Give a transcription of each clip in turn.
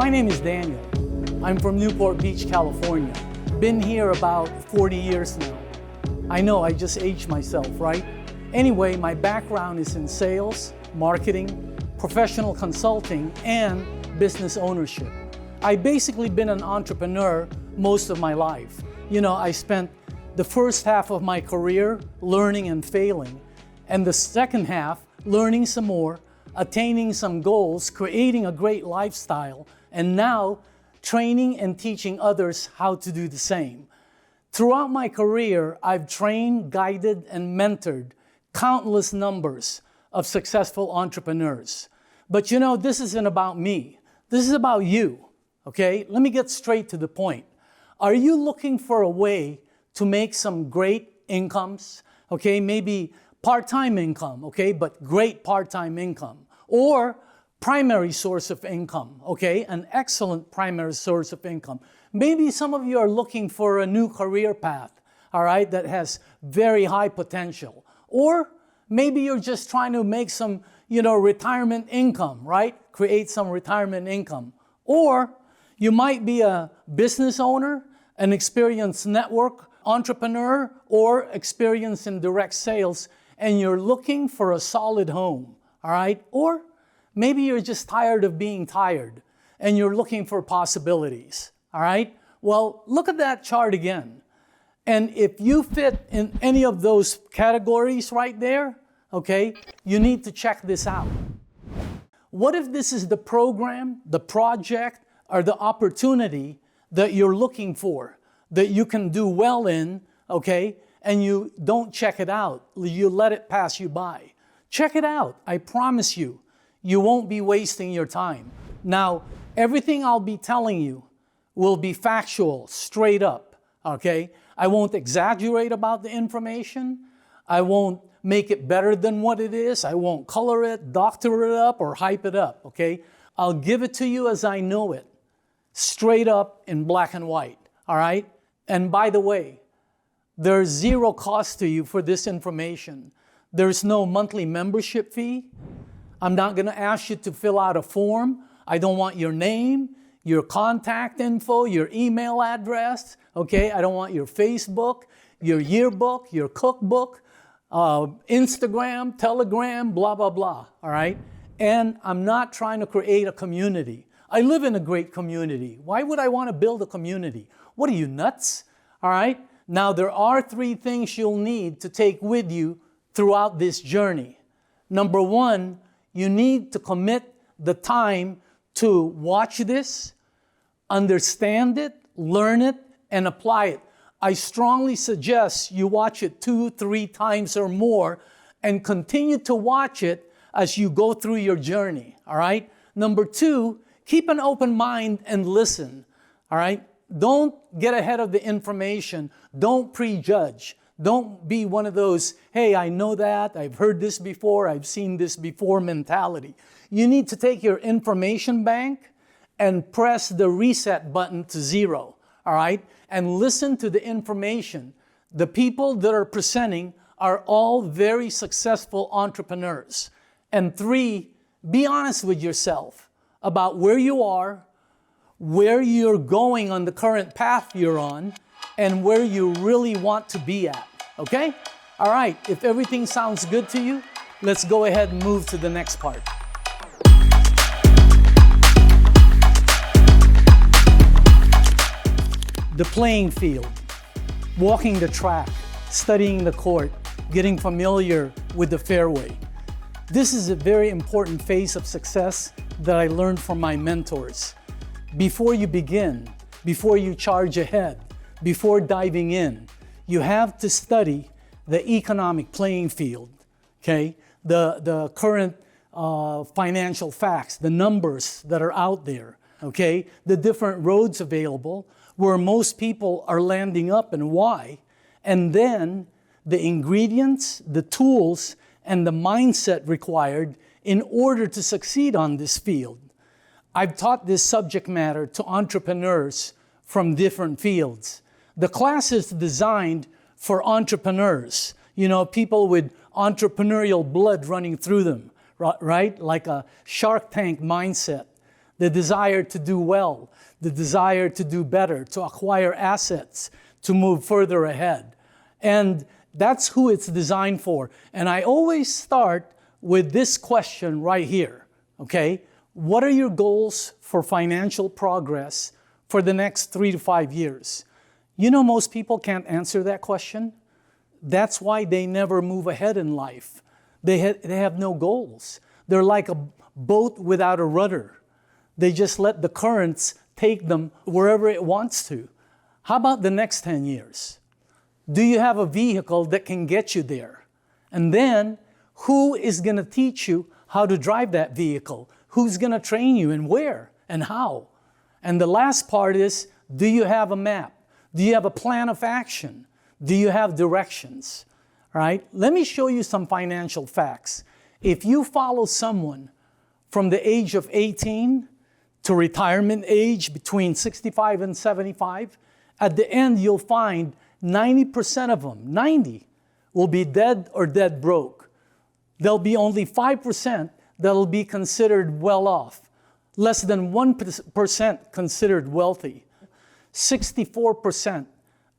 My name is Daniel. I'm from Newport Beach, California. Been here about 40 years now. I know, I just aged myself, right? Anyway, my background is in sales, marketing, professional consulting, and business ownership. I've basically been an entrepreneur most of my life. I spent the first half of my career learning and failing, and the second half learning some more, attaining some goals, creating a great lifestyle, and now training and teaching others how to do the same. Throughout my career, I've trained, guided, and mentored countless numbers of successful entrepreneurs. But this isn't about me. This is about you, okay? Let me get straight to the point. Are you looking for a way to make some great incomes? Okay, maybe part-time income, okay, but great part-time income. Or primary source of income, okay, an excellent primary source of income. Maybe some of you are looking for a new career path, all right, that has very high potential. Or maybe you're just trying to make some, retirement income, right? Create some retirement income. Or you might be a business owner, an experienced network entrepreneur, or experienced in direct sales, and you're looking for a solid home, all right? Or maybe you're just tired of being tired, and you're looking for possibilities, all right? Well, look at that chart again. And if you fit in any of those categories right there, okay, you need to check this out. What if this is the program, the project, or the opportunity that you're looking for, that you can do well in, okay, and you don't check it out, you let it pass you by? Check it out. I promise you, you won't be wasting your time. Now, everything I'll be telling you will be factual, straight up, okay? I won't exaggerate about the information. I won't make it better than what it is. I won't color it, doctor it up, or hype it up, okay? I'll give it to you as I know it, straight up in black and white, all right? And by the way, there's zero cost to you for this information. There's no monthly membership fee. I'm not going to ask you to fill out a form. I don't want your name, your contact info, your email address, okay? I don't want your Facebook, your yearbook, your cookbook, Instagram, Telegram, blah, blah, blah, all right? And I'm not trying to create a community. I live in a great community. Why would I want to build a community? What are you, nuts? All right? Now, there are 3 things you'll need to take with you throughout this journey. Number 1, you need to commit the time to watch this, understand it, learn it, and apply it. I strongly suggest you watch it 2, 3 times or more and continue to watch it as you go through your journey, all right? Number 2, keep an open mind and listen, all right? Don't get ahead of the information. Don't prejudge. Don't be one of those, hey, I know that, I've heard this before, I've seen this before mentality. You need to take your information bank and press the reset button to 0, all right? And listen to the information. The people that are presenting are all very successful entrepreneurs. And 3, be honest with yourself about where you are, where you're going on the current path you're on, and where you really want to be at, okay? All right, if everything sounds good to you, let's go ahead and move to the next part. The playing field, walking the track, studying the court, getting familiar with the fairway. This is a very important phase of success that I learned from my mentors. Before you begin, before you charge ahead, before diving in, you have to study the economic playing field, okay? The current financial facts, the numbers that are out there, okay? The different roads available, where most people are landing up and why, and then the ingredients, the tools, and the mindset required in order to succeed on this field. I've taught this subject matter to entrepreneurs from different fields. The class is designed for entrepreneurs, people with entrepreneurial blood running through them, right? Like a Shark Tank mindset. the desire to do well, the desire to do better, to acquire assets, to move further ahead. And that's who it's designed for. And I always start with this question right here, okay? What are your goals for financial progress for the next 3 to 5 years? You know, most people can't answer that question. That's why they never move ahead in life. They have no goals. They're like a boat without a rudder. They just let the currents take them wherever it wants to. How about the next 10 years? Do you have a vehicle that can get you there? And then, who is going to teach you how to drive that vehicle? Who's going to train you and where and how? And the last part is, do you have a map? Do you have a plan of action? Do you have directions? All right? Let me show you some financial facts. If you follow someone from the age of 18 to retirement age between 65 and 75, at the end you'll find 90% of them, 90, will be dead or dead broke. There'll be only 5% that'll be considered well off, less than 1% considered wealthy. 64%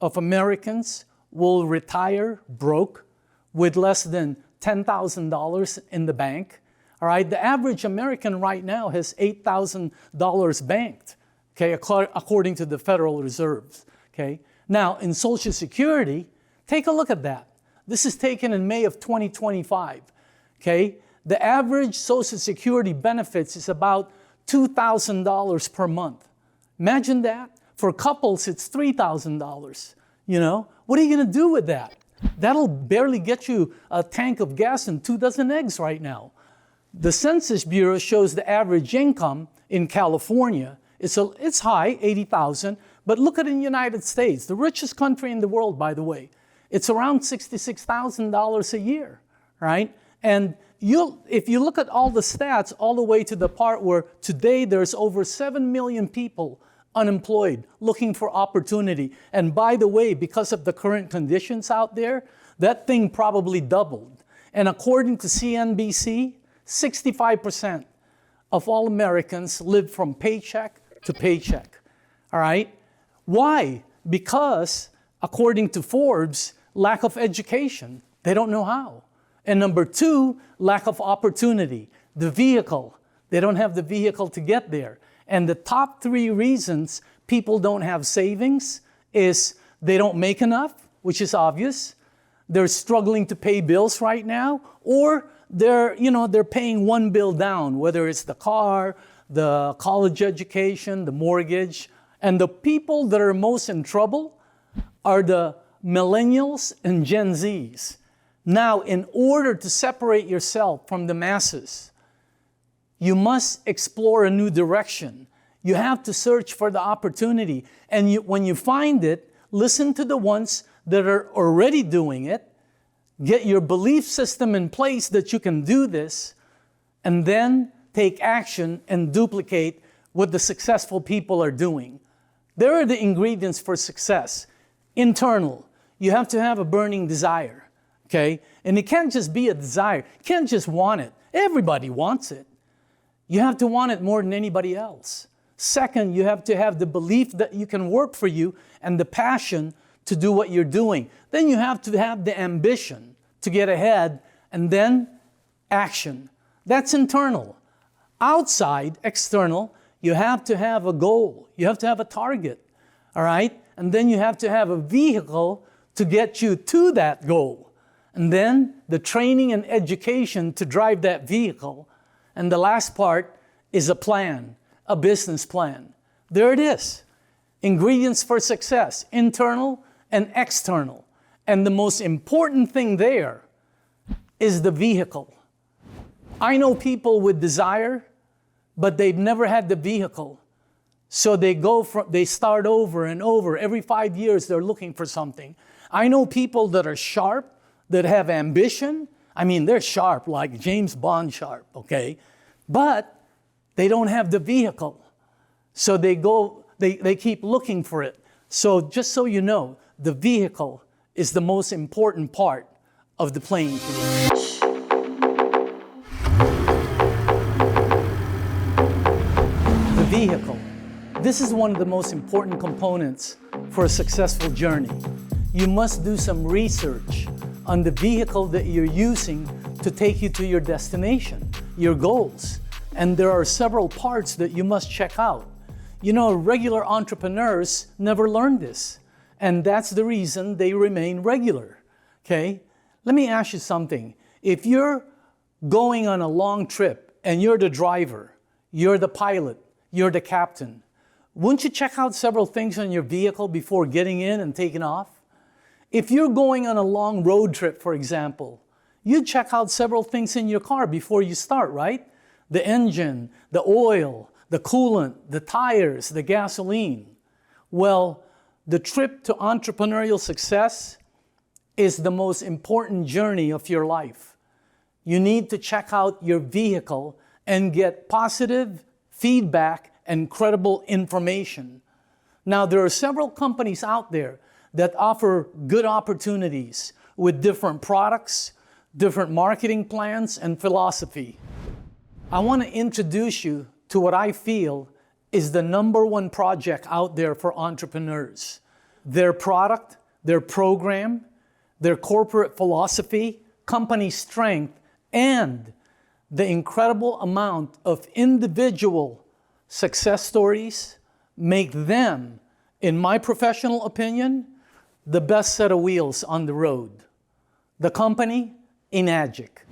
of Americans will retire broke with less than $10,000 in the bank. All right, the average American right now has $8,000 banked, okay, according to the Federal Reserve. Okay. Now, in Social Security, take a look at that. This is taken in May of 2025. Okay, the average Social Security benefits is about $2,000 per month. Imagine that. For couples, it's $3,000. You know, what are you going to do with that? That'll barely get you a tank of gas and 2 dozen eggs right now. The Census Bureau shows the average income in California. It's high, $80,000, but look at it in the United States, the richest country in the world, by the way. It's around $66,000 a year, right? And if you look at all the stats all the way to the part where today there's over 7 million people unemployed, looking for opportunity. And by the way, because of the current conditions out there, that thing probably doubled. And according to CNBC, 65% of all Americans live from paycheck to paycheck. All right? Why? Because, according to Forbes, lack of education. They don't know how. And number 2, lack of opportunity. The vehicle. They don't have the vehicle to get there. And the top 3 reasons people don't have savings is they don't make enough, which is obvious. They're struggling to pay bills right now, or they're paying one bill down, whether it's the car, the college education, the mortgage. And the people that are most in trouble are the millennials and Gen Zs. Now, in order to separate yourself from the masses, you must explore a new direction. You have to search for the opportunity. And when you find it, listen to the ones that are already doing it. Get your belief system in place that you can do this, and then take action and duplicate what the successful people are doing. There are the ingredients for success. Internal. You have to have a burning desire, okay? And it can't just be a desire. You can't just want it. Everybody wants it. You have to want it more than anybody else. Second, you have to have the belief that you can work for you and the passion to do what you're doing. Then you have to have the ambition to get ahead, and then action. That's internal. Outside, external, you have to have a goal. You have to have a target, all right? And then you have to have a vehicle to get you to that goal. And then the training and education to drive that vehicle. And the last part is a plan, a business plan. There it is. Ingredients for success, internal and external. And the most important thing there is the vehicle. I know people with desire, but they've never had the vehicle. So they start over and over. Every 5 years, they're looking for something. I know people that are sharp, that have ambition. I mean, they're sharp, like James Bond sharp, okay? But they don't have the vehicle. So they keep looking for it. So just so you know, the vehicle is the most important part of the playing field. vehicle. This is one of the most important components for a successful journey. You must do some research on the vehicle that you're using to take you to your destination, your goals. And there are several parts that you must check out. You know, regular entrepreneurs never learn this, and that's the reason they remain regular, okay? Let me ask you something. If you're going on a long trip and you're the driver, you're the pilot, you're the captain, wouldn't you check out several things on your vehicle before getting in and taking off? If you're going on a long road trip, for example, you check out several things in your car before you start, right? The engine, the oil, the coolant, the tires, the gasoline. Well, the trip to entrepreneurial success is the most important journey of your life. You need to check out your vehicle and get positive feedback and credible information. Now, there are several companies out there that offer good opportunities with different products, different marketing plans, and philosophy. I want to introduce you to what I feel is the #1 project out there for entrepreneurs. Their product, their program, their corporate philosophy, company strength, and the incredible amount of individual success stories make them, in my professional opinion, the best set of wheels on the road. The company, Enagic.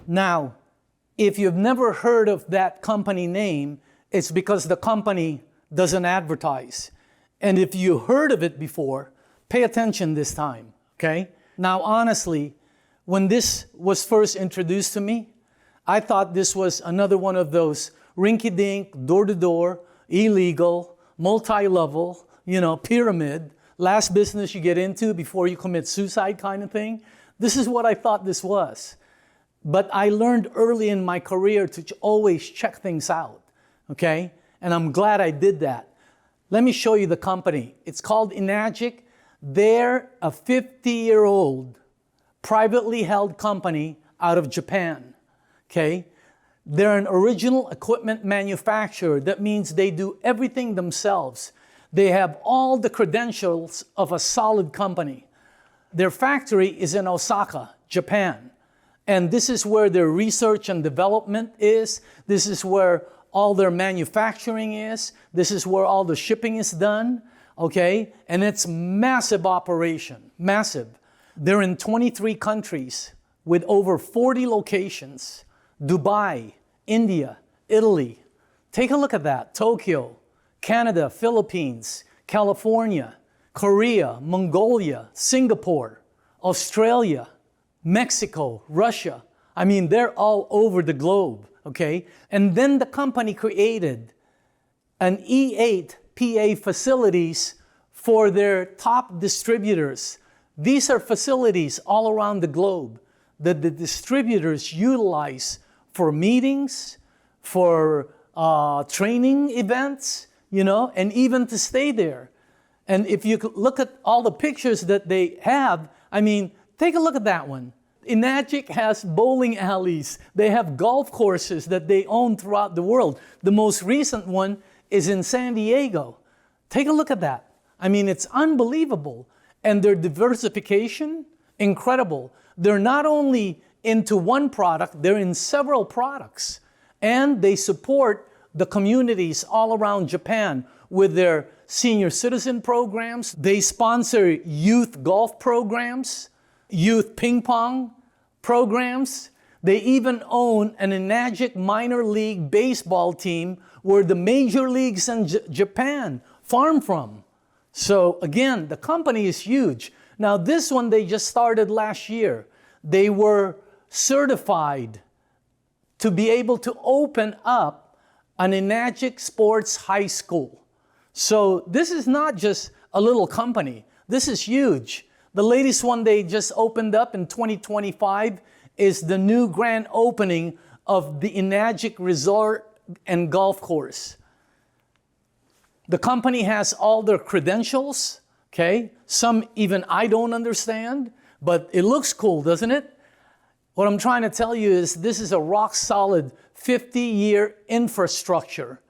Now, if you've never heard of that company name, it's because the company doesn't advertise. And if you heard of it before, pay attention this time, okay? Now, honestly, when this was first introduced to me, I thought this was another one of those rinky-dink, door-to-door, illegal, multi-level, pyramid, last business you get into before you commit suicide kind of thing. This is what I thought this was. But I learned early in my career to always check things out, okay? And I'm glad I did that. Let me show you the company. It's called Enagic. They're a 50-year-old privately held company out of Japan, okay? They're an original equipment manufacturer. That means they do everything themselves. They have all the credentials of a solid company. Their factory is in Osaka, Japan. And this is where their research and development is. This is where all their manufacturing is. This is where all the shipping is done, okay? And it's massive operation, massive. They're in 23 countries with over 40 locations. Dubai, India, Italy. Take a look at that. Tokyo, Canada, Philippines, California, Korea, Mongolia, Singapore, Australia, Mexico, Russia. I mean, they're all over the globe, okay? And then the company created an E8 PA facilities for their top distributors. These are facilities all around the globe that the distributors utilize for meetings, for training events, and even to stay there. And if you look at all the pictures that they have, I mean, take a look at that one. Enagic has bowling alleys. They have golf courses that they own throughout the world. The most recent one is in San Diego. Take a look at that. I mean, it's unbelievable. And their diversification, incredible. They're not only into one product, they're in several products. And they support the communities all around Japan with their senior citizen programs. They sponsor youth golf programs, youth ping pong programs. They even own an Enagic minor league baseball team where the major leagues in Japan farm from. So again, the company is huge. Now this one they just started last year. They were certified to be able to open up an Enagic Sports High School. So this is not just a little company. This is huge. The latest one they just opened up in 2025 is the new grand opening of the Enagic Resort and Golf Course. The company has all their credentials, okay? Some even I don't understand, but it looks cool, doesn't it? What I'm trying to tell you is this is a rock solid 50-year infrastructure.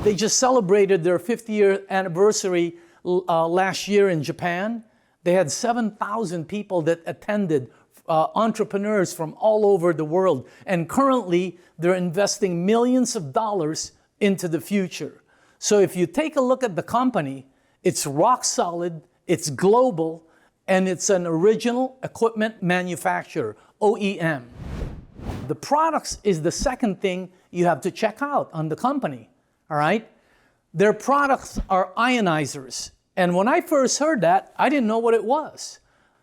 They just celebrated their 50th anniversary last year in Japan. They had 7,000 people that attended, entrepreneurs from all over the world. And currently, they're investing millions of dollars into the future. So if you take a look at the company, it's rock solid, it's global, and it's an original equipment manufacturer, OEM. The products is the second thing you have to check out on the company, all right? Their products are ionizers. And when I first heard that, I didn't know what it was.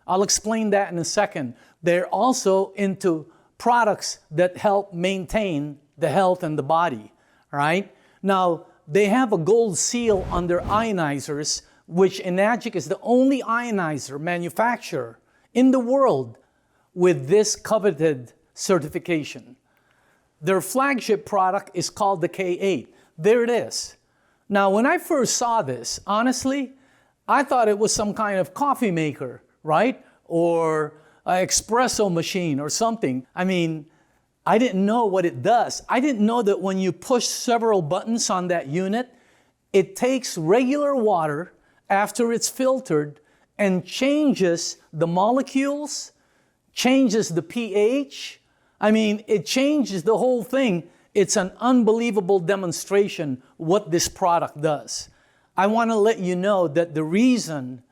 I'll explain that in a second. They're also into products that help maintain the health and the body, all right? Now, they have a gold seal on their ionizers, which Enagic is the only ionizer manufacturer in the world with this coveted certification. Their flagship product is called the K8. There it is. Now, when I first saw this, honestly, I thought it was some kind of coffee maker, right? Or an espresso machine or something. I mean, I didn't know what it does. I didn't know that when you push several buttons on that unit, it takes regular water after it's filtered and changes the molecules, changes the pH. I mean, it changes the whole thing. It's an unbelievable demonstration what this product does. I want to let you know that the reason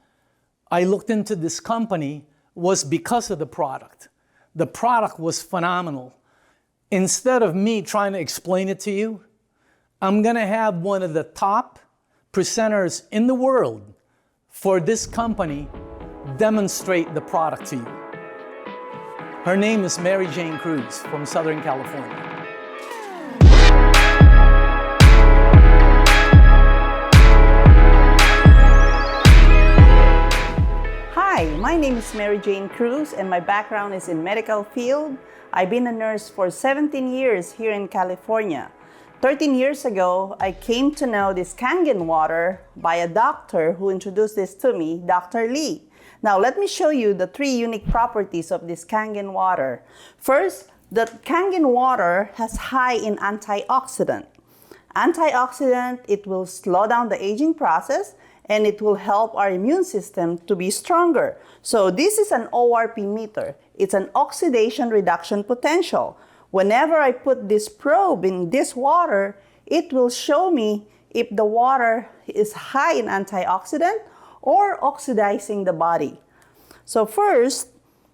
I looked into this company was because of the product. The product was phenomenal. Instead of me trying to explain it to you, I'm going to have one of the top presenters in the world for this company demonstrate the product to you. Her name is Mary Jane Cruz from Southern California. Hi, my name is Mary Jane Cruz and my background is in medical field. I've been a nurse for 17 years here in California. 13 years ago, I came to know this Kangen water by a doctor who introduced this to me, Dr. Lee. Now, let me show you the 3 unique properties of this Kangen water. First, the Kangen water has high in antioxidant. Antioxidant, it will slow down the aging process and it will help our immune system to be stronger. So this is an ORP meter. It's an oxidation reduction potential. Whenever I put this probe in this water, it will show me if the water is high in antioxidant or oxidizing the body. So first,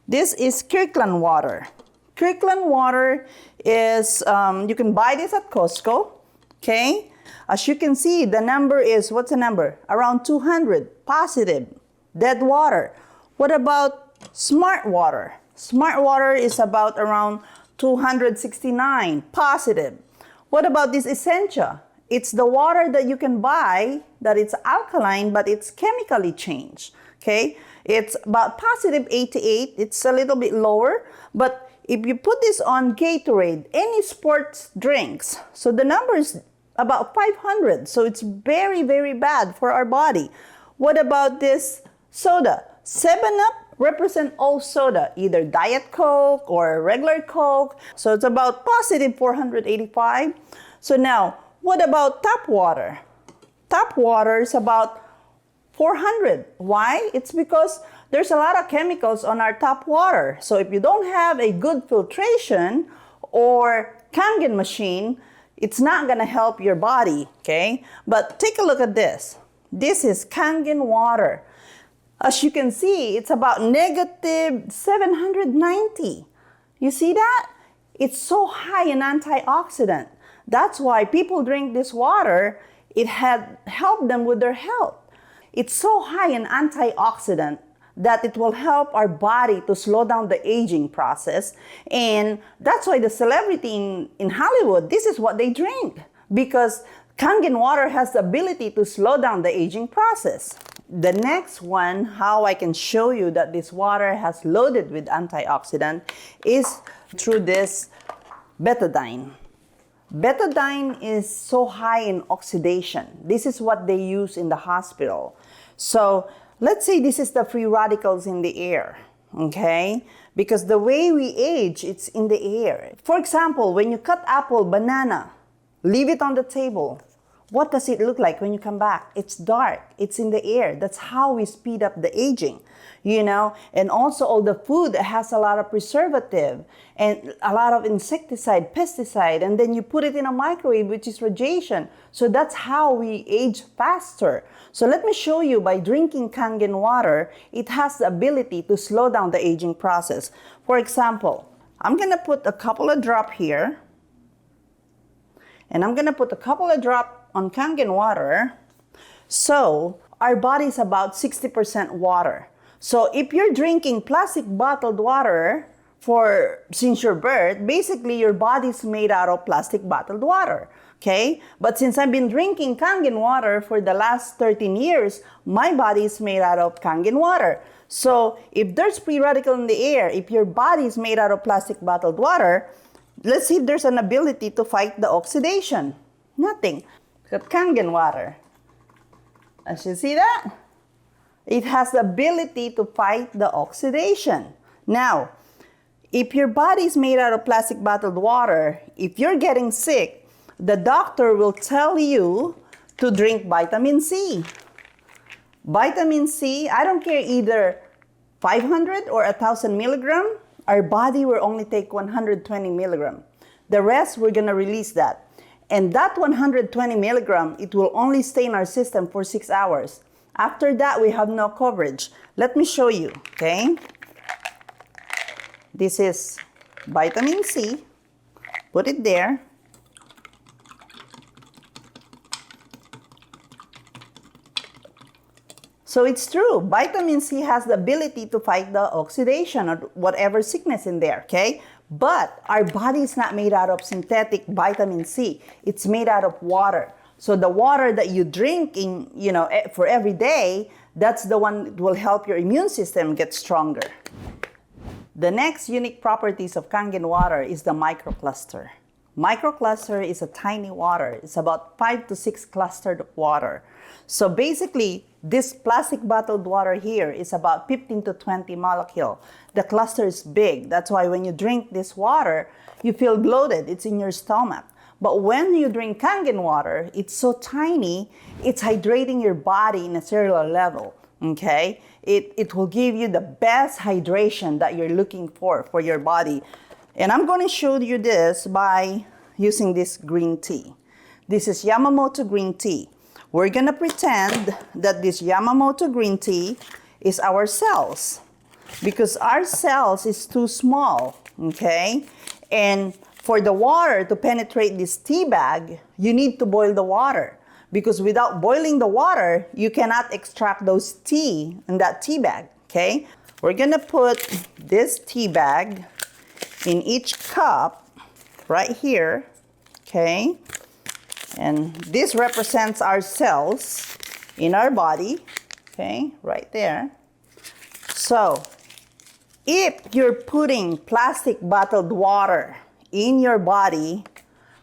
this is Kirkland water. Kirkland water is, you can buy this at Costco, okay? As you can see, the number is, what's the number? Around 200, positive, dead water. What about Smart water? Smart water is about around 269, positive. What about this Essentia? It's the water that you can buy that it's alkaline, but it's chemically changed, okay? It's about positive 88, it's a little bit lower, but if you put this on Gatorade, any sports drinks, so the number is about 500, so it's very, very bad for our body. What about this soda? 7-Up represent all soda, either Diet Coke or regular Coke, so it's about positive 485. So now, what about tap water? Tap water is about 400. Why? It's because there's a lot of chemicals on our tap water. So if you don't have a good filtration or Kangen machine, it's not gonna help your body, okay? But take a look at this. This is Kangen water. As you can see, it's about negative 790. You see that? It's so high in antioxidant. That's why people drink this water. It had helped them with their health. It's so high in antioxidant that it will help our body to slow down the aging process. And that's why the celebrity in Hollywood, this is what they drink, because Kangen water has the ability to slow down the aging process. The next one, how I can show you that this water has loaded with antioxidant, is through this betadine. Betadine is so high in oxidation. This is what they use in the hospital. So let's say this is the free radicals in the air, okay? Because the way we age, it's in the air. For example, when you cut apple, banana, leave it on the table. what does it look like when you come back? It's dark. It's in the air. That's how we speed up the aging, you know. And also all the food has a lot of preservative and a lot of insecticide, pesticide, and then you put it in a microwave, which is radiation. So that's how we age faster. So let me show you, by drinking Kangen water, it has the ability to slow down the aging process. For example, I'm gonna put a couple of drops here, and I'm gonna put a couple of drops on Kangen water. So our body is about 60% water. So if you're drinking plastic bottled water since your birth, basically your body's made out of plastic bottled water. Okay? But since I've been drinking Kangen water for the last 13 years, my body is made out of Kangen water. So if there's free radical in the air, if your body is made out of plastic bottled water, let's see if there's an ability to fight the oxidation. Nothing. Got Kangen water. As you see that? It has the ability to fight the oxidation. Now, if your body is made out of plastic bottled water, if you're getting sick, the doctor will tell you to drink vitamin C. Vitamin C, I don't care either 500 or 1,000 milligram, our body will only take 120 milligram. The rest, we're gonna release that. And that 120 milligram, it will only stay in our system for 6 hours. After that, we have no coverage. Let me show you, okay? This is vitamin C. Put it there. So it's true, vitamin C has the ability to fight the oxidation or whatever sickness in there, okay? But our body is not made out of synthetic vitamin C. It's made out of water. So the water that you drink for every day, that's the one that will help your immune system get stronger. The next unique properties of Kangen water is the microcluster. Microcluster is a tiny water. It's about 5 to 6 clustered of water. So basically, this plastic bottled water here is about 15 to 20 molecules. The cluster is big. That's why when you drink this water, you feel bloated. It's in your stomach. But when you drink Kangen water, it's so tiny, it's hydrating your body in a cellular level, okay? It will give you the best hydration that you're looking for your body. And I'm going to show you this by using this green tea. This is Yamamoto green tea. We're going to pretend that this Yamamoto green tea is our cells, because our cells is too small, okay? And for the water to penetrate this tea bag, you need to boil the water, because without boiling the water, you cannot extract those tea in that tea bag, okay? We're going to put this tea bag in each cup right here, okay? And this represents our cells in our body, okay, right there. So if you're putting plastic bottled water in your body,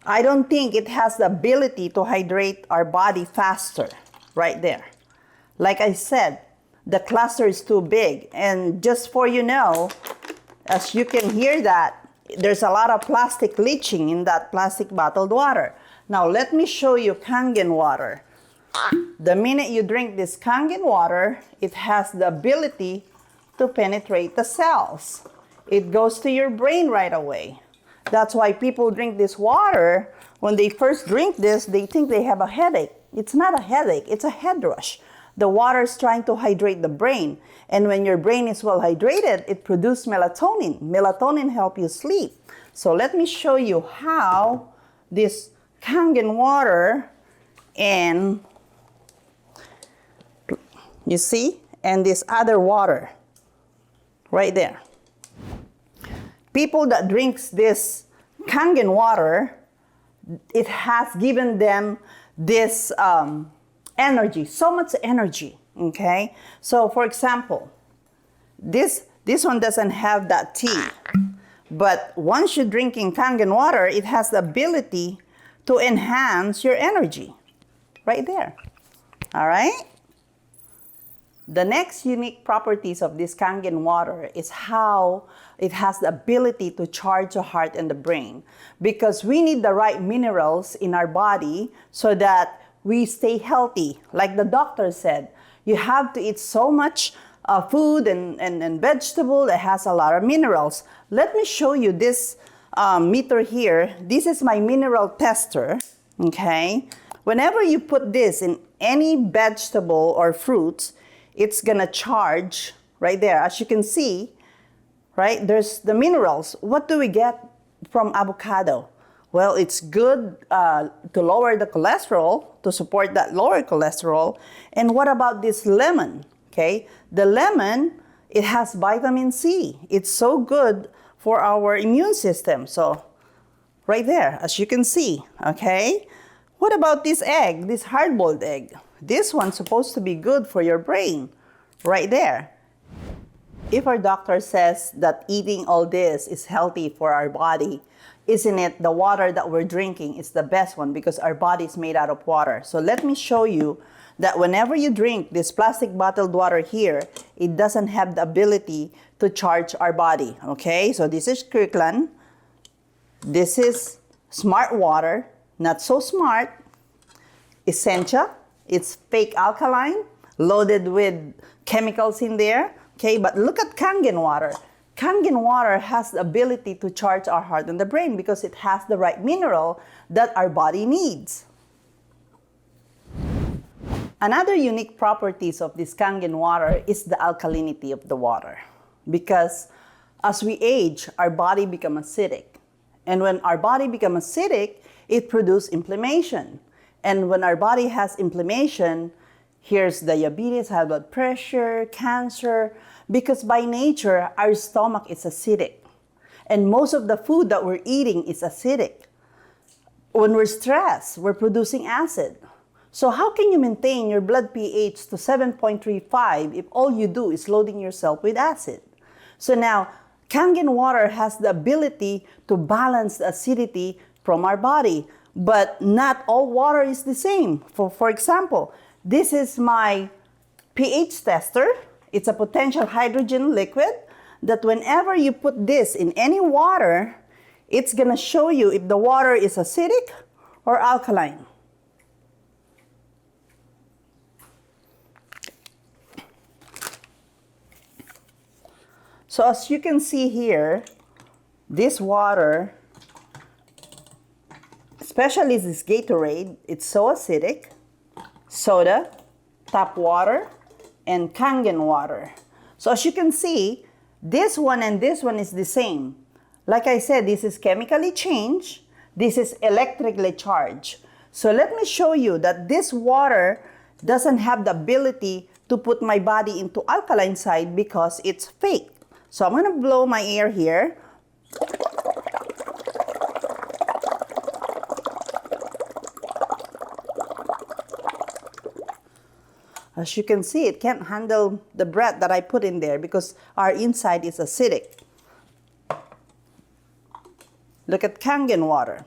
I don't think it has the ability to hydrate our body faster, right there. Like I said, the cluster is too big. And just for you know, as you can hear that, there's a lot of plastic leaching in that plastic bottled water. Now let me show you Kangen water. The minute you drink this Kangen water, it has the ability to penetrate the cells. It goes to your brain right away. That's why people drink this water. When they first drink this, they think they have a headache. It's not a headache, it's a head rush. The water is trying to hydrate the brain. And when your brain is well hydrated, it produces melatonin. Melatonin helps you sleep. So let me show you how this Kangen water and, you see, and this other water right there. People that drinks this Kangen water, it has given them this energy, so much energy, okay? So for example, this one doesn't have that tea, but once you're drinking Kangen water, it has the ability to enhance your energy, right there, all right? The next unique properties of this Kangen water is how it has the ability to charge the heart and the brain, because we need the right minerals in our body so that we stay healthy. Like the doctor said, you have to eat so much food and vegetable that has a lot of minerals. Let me show you this meter here. This is my mineral tester, okay? Whenever you put this in any vegetable or fruits, it's gonna charge right there. As you can see, right, there's the minerals. What do we get from avocado? Well, it's good to lower the cholesterol, to support that lower cholesterol. And what about this lemon? Okay, the lemon, it has vitamin C. It's so good for our immune system. So right there, as you can see, okay? What about this egg, this hard-boiled egg? This one's supposed to be good for your brain, right there. If our doctor says that eating all this is healthy for our body, isn't it the water that we're drinking is the best one because our body is made out of water? So let me show you that whenever you drink this plastic bottled water here, it doesn't have the ability to charge our body, okay? So this is Kirkland. This is smart water, not so smart. Essentia, it's fake alkaline, loaded with chemicals in there, okay? But look at Kangen water. Kangen water has the ability to charge our heart and the brain because it has the right mineral that our body needs. Another unique properties of this Kangen water is the alkalinity of the water. Because as we age, our body becomes acidic. And when our body becomes acidic, it produces inflammation. And when our body has inflammation, here's diabetes, high blood pressure, cancer, because by nature, our stomach is acidic. And most of the food that we're eating is acidic. When we're stressed, we're producing acid. So how can you maintain your blood pH to 7.35 if all you do is loading yourself with acid? So now, Kangen water has the ability to balance the acidity from our body. But not all water is the same. For example, this is my pH tester. It's a potential hydrogen liquid that whenever you put this in any water, it's gonna show you if the water is acidic or alkaline. So as you can see here, this water, especially this Gatorade, it's so acidic. Soda, tap water, and Kangen water. So as you can see, this one and this one is the same. Like I said, this is chemically changed. This is electrically charged. So let me show you that this water doesn't have the ability to put my body into alkaline side because it's fake. So I'm gonna blow my air here. As you can see, it can't handle the breath that I put in there because our inside is acidic. Look at Kangen water.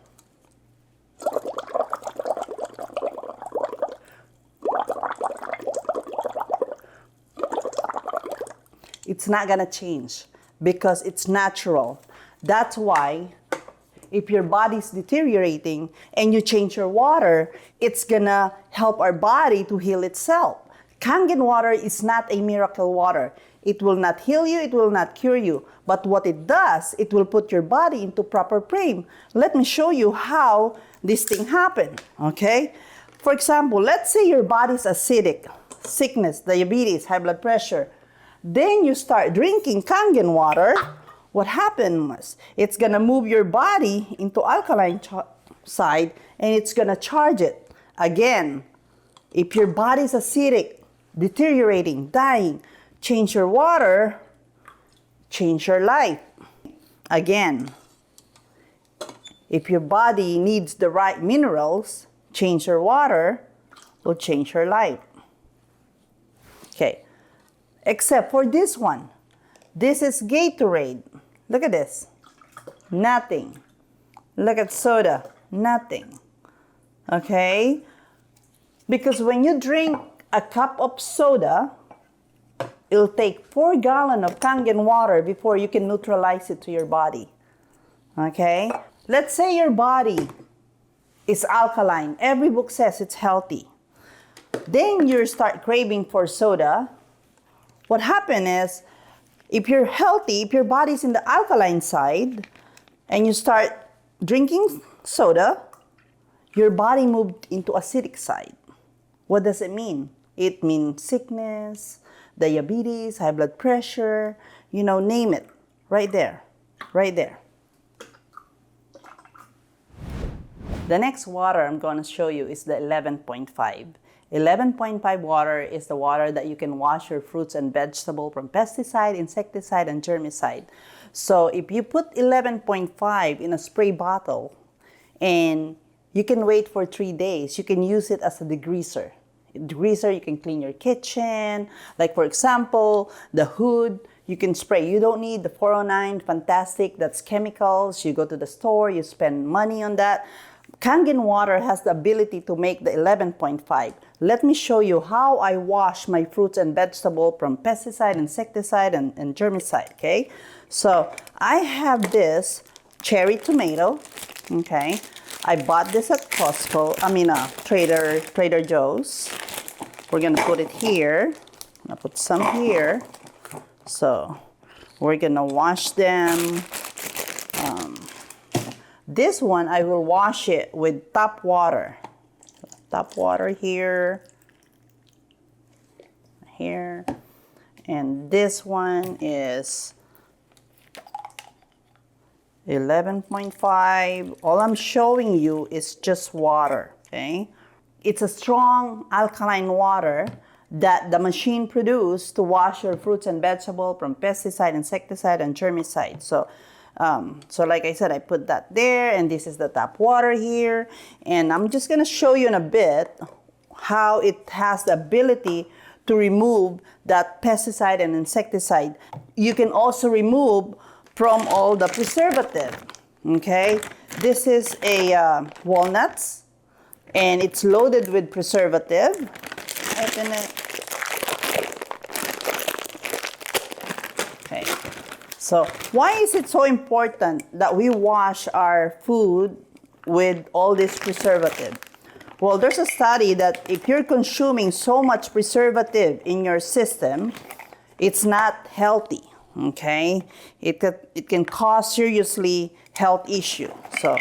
It's not gonna change because it's natural. That's why if your body's deteriorating and you change your water, it's gonna help our body to heal itself. Kangen water is not a miracle water. It will not heal you, it will not cure you. But what it does, it will put your body into proper frame. Let me show you how this thing happened, okay? For example, let's say your body's acidic, sickness, diabetes, high blood pressure. Then you start drinking Kangen water. What happened was, it's gonna move your body into alkaline side and it's gonna charge it. Again, if your body's acidic, deteriorating, dying, change your water, change your life. Again, if your body needs the right minerals, change your water, will change your life. Okay, except for this one. This is Gatorade. Look at this. Nothing. Look at soda. Nothing. Okay? Because when you drink a cup of soda, it'll take 4 gallons of Kangen water before you can neutralize it to your body. Okay? Let's say your body It's alkaline. Every book says it's healthy. Then you start craving for soda. What happens is, if you're healthy, if your body's in the alkaline side, and you start drinking soda, your body moved into acidic side. What does it mean? It means sickness, diabetes, high blood pressure, name it. Right there. Right there. The next water I'm going to show you is the 11.5. 11.5 water is the water that you can wash your fruits and vegetables from pesticide, insecticide, and germicide. So if you put 11.5 in a spray bottle and you can wait for 3 days, you can use it as a degreaser. Degreaser, you can clean your kitchen. Like for example, the hood, you can spray. You don't need the 409 Fantastic, that's chemicals. You go to the store, you spend money on that. Kangen water has the ability to make the 11.5. Let me show you how I wash my fruits and vegetables from pesticide, insecticide, and germicide, okay? So I have this cherry tomato, okay? I bought this at Trader Joe's. We're gonna put it here. I'll put some here. So we're gonna wash them. This one, I will wash it with tap water. Tap water here, here. And this one is 11.5. All I'm showing you is just water, okay? It's a strong alkaline water that the machine produced to wash your fruits and vegetables from pesticide, insecticide, and germicide. So like I said, I put that there, and this is the tap water here. And I'm just gonna show you in a bit how it has the ability to remove that pesticide and insecticide. You can also remove from all the preservative, okay? This is a walnuts, and it's loaded with preservative. Open it. Okay. So why is it so important that we wash our food with all this preservative? Well, there's a study that if you're consuming so much preservative in your system, it's not healthy, okay? It can cause seriously health issue. So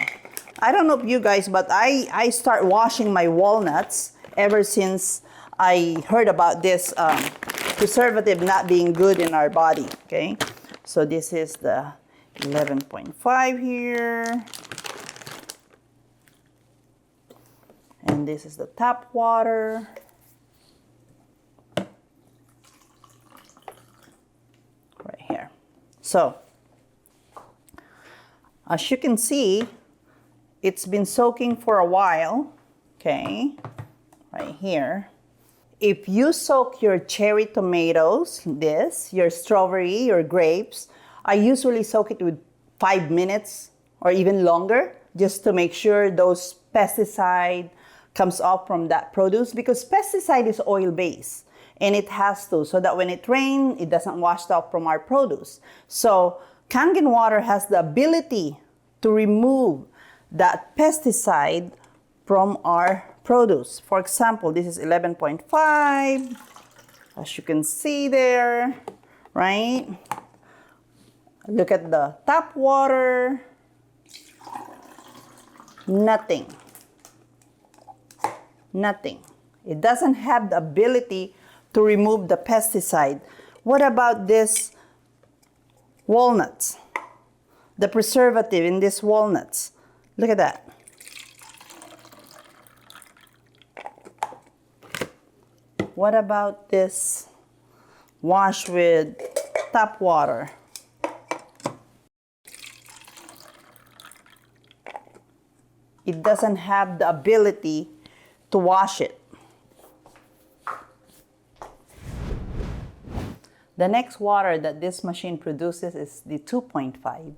I don't know if you guys, but I start washing my walnuts ever since I heard about this preservative not being good in our body, okay? So this is the 11.5 here. And this is the tap water. Right here. So, as you can see, it's been soaking for a while, okay? Right here. If you soak your cherry tomatoes, your strawberry, your grapes, I usually soak it with 5 minutes or even longer just to make sure those pesticide comes off from that produce, because pesticide is oil-based and it has to, so that when it rains, it doesn't wash off from our produce. So Kangen water has the ability to remove that pesticide from our produce. For example, this is 11.5, as you can see there, right? Look at the tap water. Nothing. Nothing. It doesn't have the ability to remove the pesticide. What about this walnuts? The preservative in these walnuts. Look at that. What about this wash with tap water? It doesn't have the ability to wash it. The next water that this machine produces is the 2.5.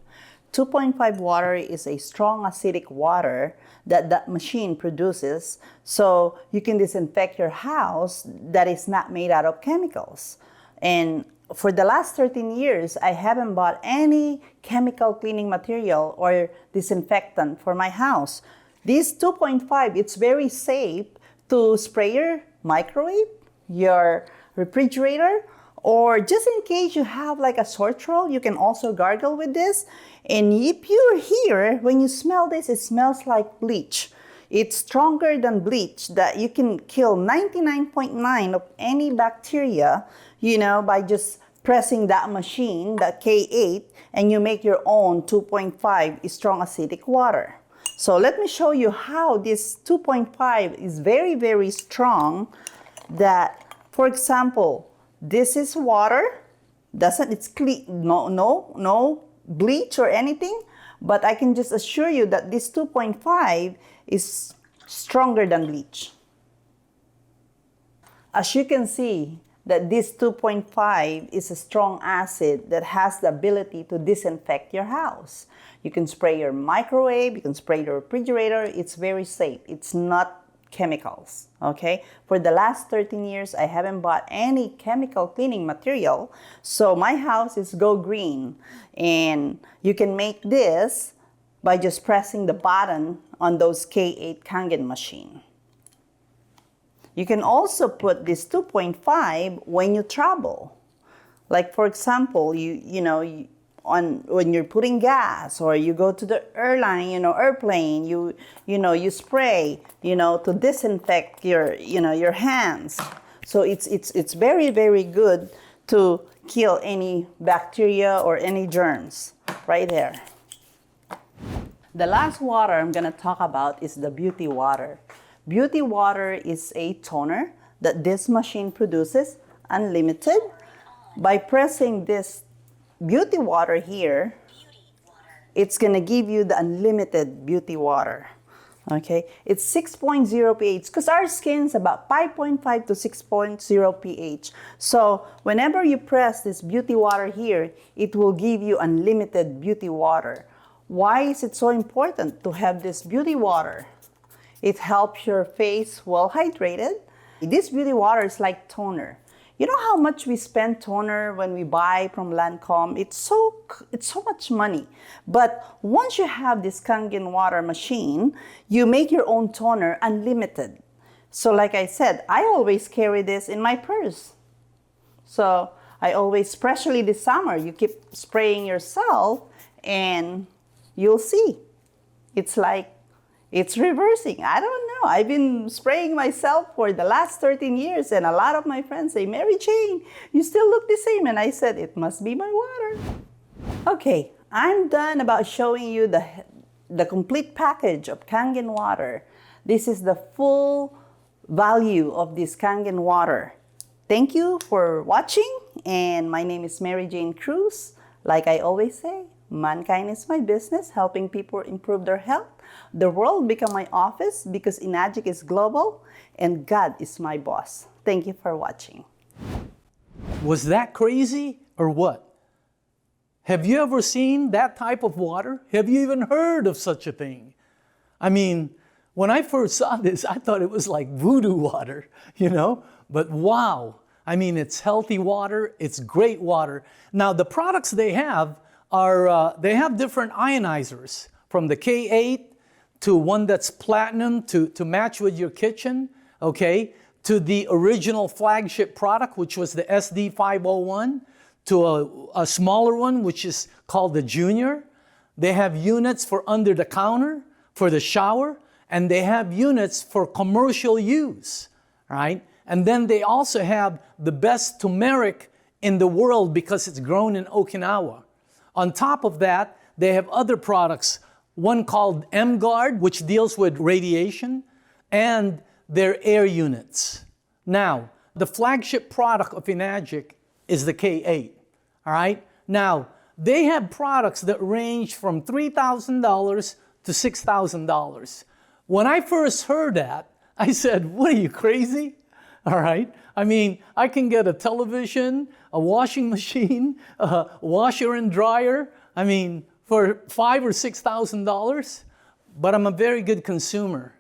2.5 water is a strong acidic water that machine produces, so you can disinfect your house that is not made out of chemicals. And for the last 13 years, I haven't bought any chemical cleaning material or disinfectant for my house. This 2.5, it's very safe to spray your microwave, your refrigerator, or just in case you have like a sore throat, you can also gargle with this. And if you're here, when you smell this, it smells like bleach. It's stronger than bleach, that you can kill 99.9 of any bacteria, by just pressing that machine, that K8, and you make your own 2.5 strong acidic water. So let me show you how this 2.5 is very, very strong. That, for example, this is water. It's clean, no bleach or anything. But I can just assure you that this 2.5 is stronger than bleach. As you can see, that this 2.5 is a strong acid that has the ability to disinfect your house. You can spray your microwave, you can spray your refrigerator. It's very safe. It's not chemicals, okay? For the last 13 years, I haven't bought any chemical cleaning material. So my house is go green. And you can make this by just pressing the button on those K8 Kangen machine. You can also put this 2.5 when you travel. Like for example, when you're putting gas, or you go to the airplane, you spray, to disinfect your hands. So it's very, very good to kill any bacteria or any germs right there. The last water I'm gonna talk about is the beauty water. Beauty water is a toner that this machine produces, unlimited. By pressing this beauty water here, it's gonna give you the unlimited beauty water. Okay, it's 6.0 pH because our skin's about 5.5 to 6.0 pH. So whenever you press this beauty water here, it will give you unlimited beauty water. Why is it so important to have this beauty water? It helps your face well hydrated. This beauty water is like toner. You know how much we spend toner when we buy from Lancome? It's so much money. But once you have this Kangen water machine, you make your own toner unlimited. So like I said, I always carry this in my purse. So I always, especially this summer, you keep spraying yourself and you'll see. It's reversing. I don't know. I've been spraying myself for the last 13 years, and a lot of my friends say, Mary Jane, you still look the same. And I said, it must be my water. Okay, I'm done about showing you the complete package of Kangen water. This is the full value of this Kangen water. Thank you for watching, and my name is Mary Jane Cruz. Like I always say, mankind is my business, helping people improve their health. The world become my office because Inagic is global and God is my boss. Thank you for watching. Was that crazy or what? Have you ever seen that type of water? Have you even heard of such a thing? I mean, when I first saw this, I thought it was like voodoo water, But wow, I mean, it's healthy water, it's great water. Now, the products they have are, they have different ionizers, from the K8 to one that's platinum to match with your kitchen, okay, to the original flagship product, which was the SD501, to a smaller one, which is called the Junior. They have units for under the counter, for the shower, and they have units for commercial use, right? And then they also have the best turmeric in the world because it's grown in Okinawa. On top of that, they have other products, one called M-Guard, which deals with radiation, and their air units. Now, the flagship product of Inagic is the K8, all right? Now, they have products that range from $3,000 to $6,000. When I first heard that, I said, what are you, crazy? All right? I mean, I can get a television, a washing machine, a washer and dryer, for $5,000 or $6,000, but I'm a very good consumer.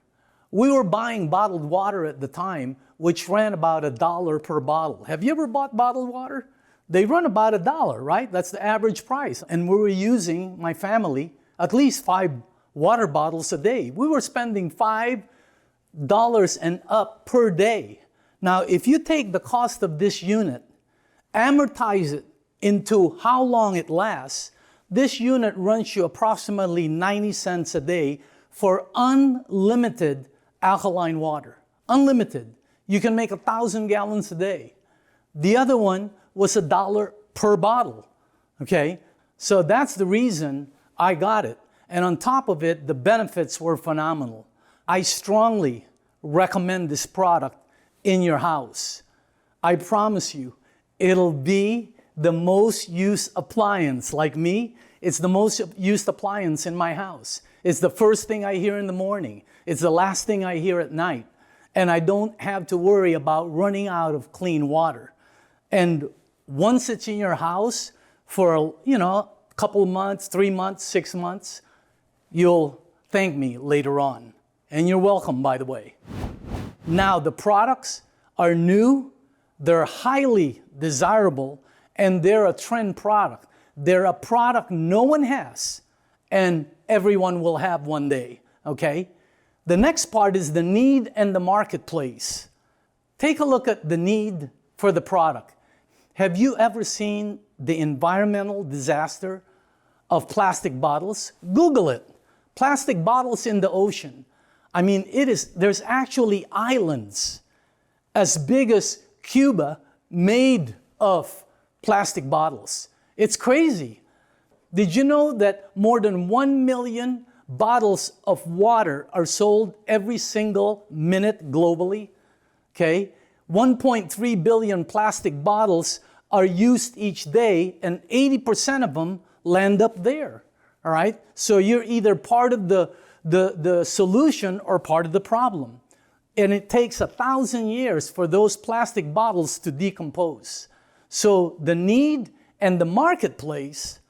We were buying bottled water at the time, which ran about $1 per bottle. Have you ever bought bottled water? They run about $1, right? That's the average price. And we were using, my family, at least 5 water bottles a day. We were spending $5 and up per day. Now, if you take the cost of this unit, amortize it into how long it lasts, this unit runs you approximately 90 cents a day for unlimited alkaline water. Unlimited. You can make 1,000 gallons a day. The other one was $1 per bottle. Okay? So that's the reason I got it. And on top of it, the benefits were phenomenal. I strongly recommend this product in your house. I promise you, it'll be the most used appliance. Like me, it's the most used appliance in my house. It's the first thing I hear in the morning. It's the last thing I hear at night. And I don't have to worry about running out of clean water. And once it's in your house for, a couple of months, 3 months, 6 months, you'll thank me later on. And you're welcome, by the way. Now, the products are new, they're highly desirable, and they're a trend product. They're a product no one has, and everyone will have one day, okay? The next part is the need and the marketplace. Take a look at the need for the product. Have you ever seen the environmental disaster of plastic bottles? Google it. Plastic bottles in the ocean. I mean, there's actually islands as big as Cuba made of plastic bottles. It's crazy. Did you know that more than 1 million bottles of water are sold every single minute globally? Okay? 1.3 billion plastic bottles are used each day, and 80% of them land up there. All right? So you're either part of the solution or part of the problem. And it takes 1,000 years for those plastic bottles to decompose. So the need and the marketplace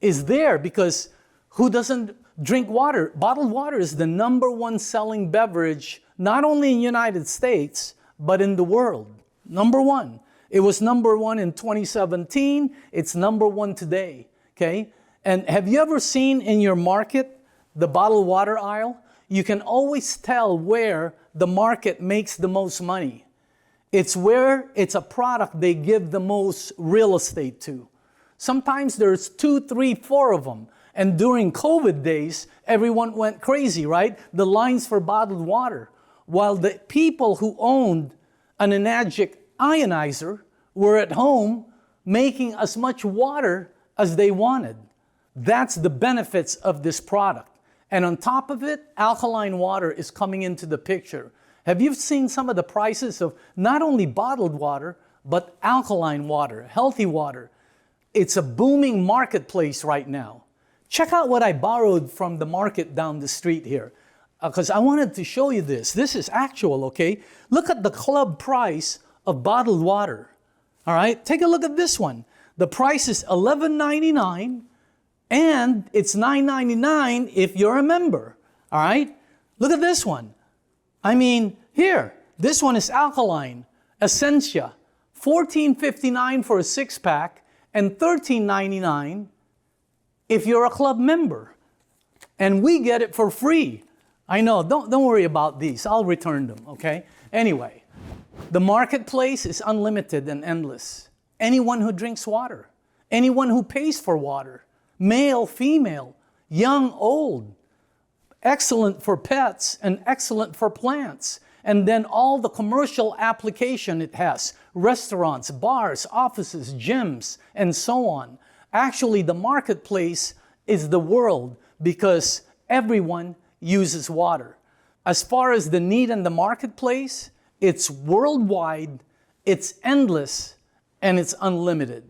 is there because who doesn't drink water? Bottled water is the #1 selling beverage, not only in the United States, but in the world. #1. It was #1 in 2017. It's #1 today. Okay? And have you ever seen in your market the bottled water aisle? You can always tell where the market makes the most money. It's where it's a product they give the most real estate to. Sometimes there's 2, 3, 4 of them. And during COVID days, everyone went crazy, right? The lines for bottled water. While the people who owned an Enagic ionizer were at home making as much water as they wanted. That's the benefits of this product. And on top of it, alkaline water is coming into the picture. Have you seen some of the prices of not only bottled water, but alkaline water, healthy water? It's a booming marketplace right now. Check out what I borrowed from the market down the street here, because I wanted to show you this. This is actual, okay? Look at the club price of bottled water. All right, take a look at this one. The price is $11.99, and it's $9.99 if you're a member. All right, look at this one. I mean, here, this one is alkaline, Essentia, $14.59 for a 6-pack, and $13.99 if you're a club member. And we get it for free. I know, don't worry about these. I'll return them, okay? Anyway, the marketplace is unlimited and endless. Anyone who drinks water, anyone who pays for water, male, female, young, old, excellent for pets and excellent for plants. And then all the commercial application it has, restaurants, bars, offices, gyms, and so on. Actually, the marketplace is the world because everyone uses water. As far as the need in the marketplace, it's worldwide, it's endless, and it's unlimited.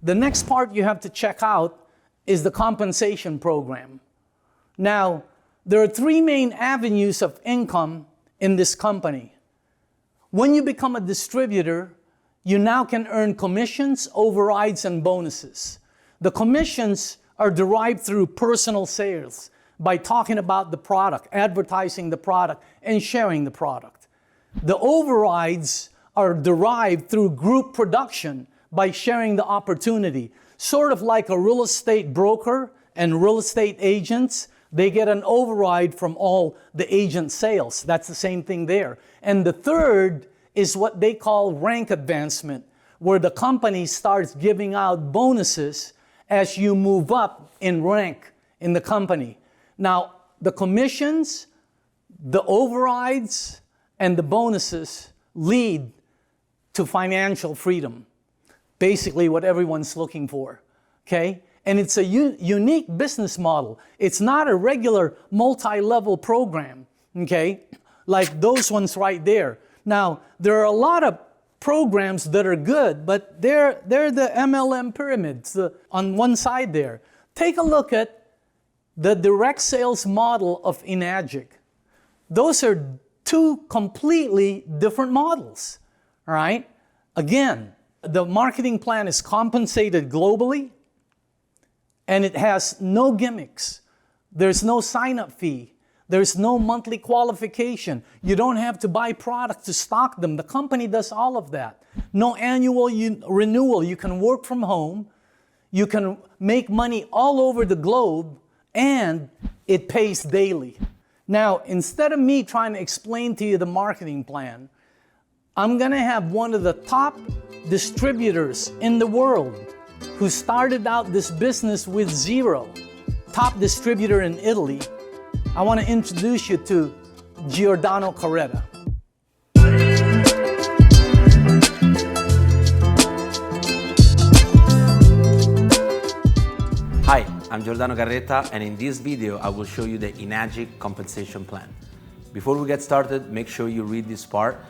The next part you have to check out is the compensation program. Now, there are 3 main avenues of income in this company. When you become a distributor, you now can earn commissions, overrides, and bonuses. The commissions are derived through personal sales by talking about the product, advertising the product, and sharing the product. The overrides are derived through group production by sharing the opportunity, sort of like a real estate broker and real estate agents. They get an override from all the agent sales. That's the same thing there. And the third is what they call rank advancement, where the company starts giving out bonuses as you move up in rank in the company. Now, the commissions, the overrides, and the bonuses lead to financial freedom. Basically what everyone's looking for, okay? And it's a unique business model. It's not a regular multi-level program, okay? Like those ones right there. Now, there are a lot of programs that are good, but they're the MLM pyramids on one side there. Take a look at the direct sales model of Enagic. Those are two completely different models, all right? Again, the marketing plan is compensated globally, and it has no gimmicks. There's no sign-up fee. There's no monthly qualification. You don't have to buy products to stock them. The company does all of that. No annual renewal. You can work from home. You can make money all over the globe, and it pays daily. Now, instead of me trying to explain to you the marketing plan, I'm gonna have one of the top distributors in the world who started out this business with zero, top distributor in Italy. I want to introduce you to Giordano Carretta. Hi, I'm Giordano Carretta, and in this video I will show you the Enagic compensation plan. Before we get started, make sure you read this part.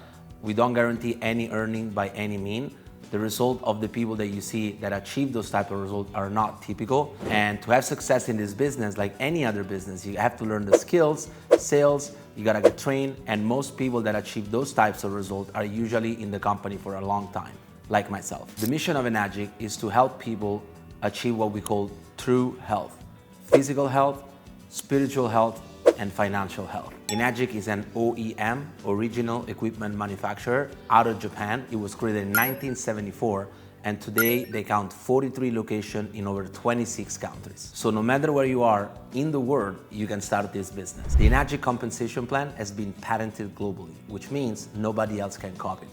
We don't guarantee any earning by any means. The result of the people that you see that achieve those type of results are not typical. And to have success in this business, like any other business, you have to learn the skills, sales, you gotta get trained, and most people that achieve those types of results are usually in the company for a long time, like myself. The mission of Enagic is to help people achieve what we call true health: physical health, spiritual health, and financial health. Enagic is an OEM, original equipment manufacturer, out of Japan. It was created in 1974, and today they count 43 locations in over 26 countries. So no matter where you are in the world, you can start this business. The Enagic compensation plan has been patented globally, which means nobody else can copy it.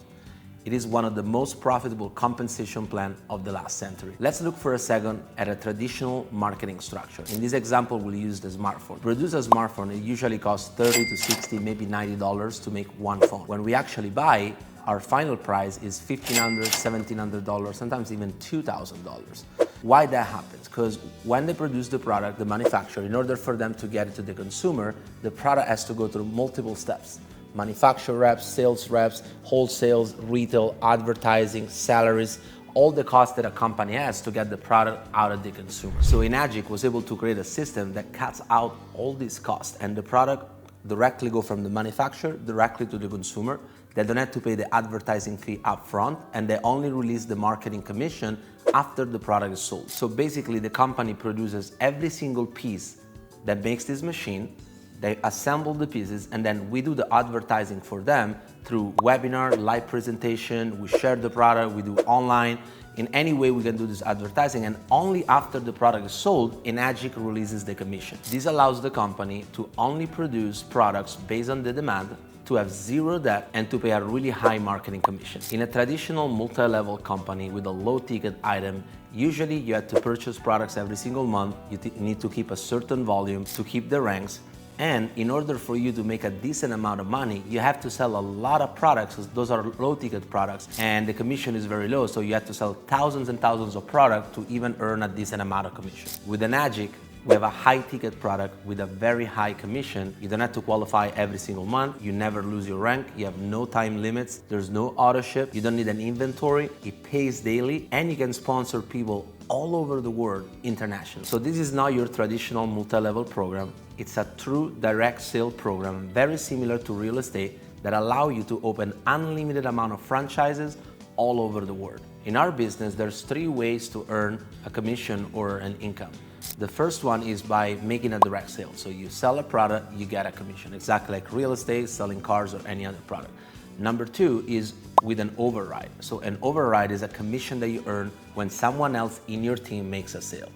It is one of the most profitable compensation plans of the last century. Let's look for a second at a traditional marketing structure. In this example, we'll use the smartphone. To produce a smartphone, it usually costs $30 to $60, maybe $90 to make one phone. When we actually buy, our final price is $1,500, $1,700, sometimes even $2,000. Why that happens? Because when they produce the product, the manufacturer, in order for them to get it to the consumer, the product has to go through multiple steps. Manufacturer reps, sales reps, wholesales, retail, advertising, salaries, all the costs that a company has to get the product out of the consumer. So Enagic was able to create a system that cuts out all these costs, and the product directly go from the manufacturer directly to the consumer. They don't have to pay the advertising fee up front, and they only release the marketing commission after the product is sold. So basically the company produces every single piece that makes this machine. They assemble the pieces, and then we do the advertising for them through webinar, live presentation, we share the product, we do online. In any way we can do this advertising, and only after the product is sold, Enagic releases the commission. This allows the company to only produce products based on the demand, to have zero debt, and to pay a really high marketing commission. In a traditional multi-level company with a low ticket item, usually you have to purchase products every single month, you need to keep a certain volume to keep the ranks. And in order for you to make a decent amount of money, you have to sell a lot of products, because those are low ticket products, and the commission is very low, so you have to sell thousands and thousands of products to even earn a decent amount of commission. With Enagic, we have a high ticket product with a very high commission. You don't have to qualify every single month, you never lose your rank, you have no time limits, there's no auto ship, you don't need an inventory, it pays daily, and you can sponsor people all over the world internationally. So this is not your traditional multi-level program. It's a true direct sale program, very similar to real estate, that allow you to open unlimited amount of franchises all over the world. In our business, there's 3 ways to earn a commission or an income. The first one is by making a direct sale. So you sell a product, you get a commission, exactly like real estate, selling cars, or any other product. Number 2 is with an override. So an override is a commission that you earn when someone else in your team makes a sale.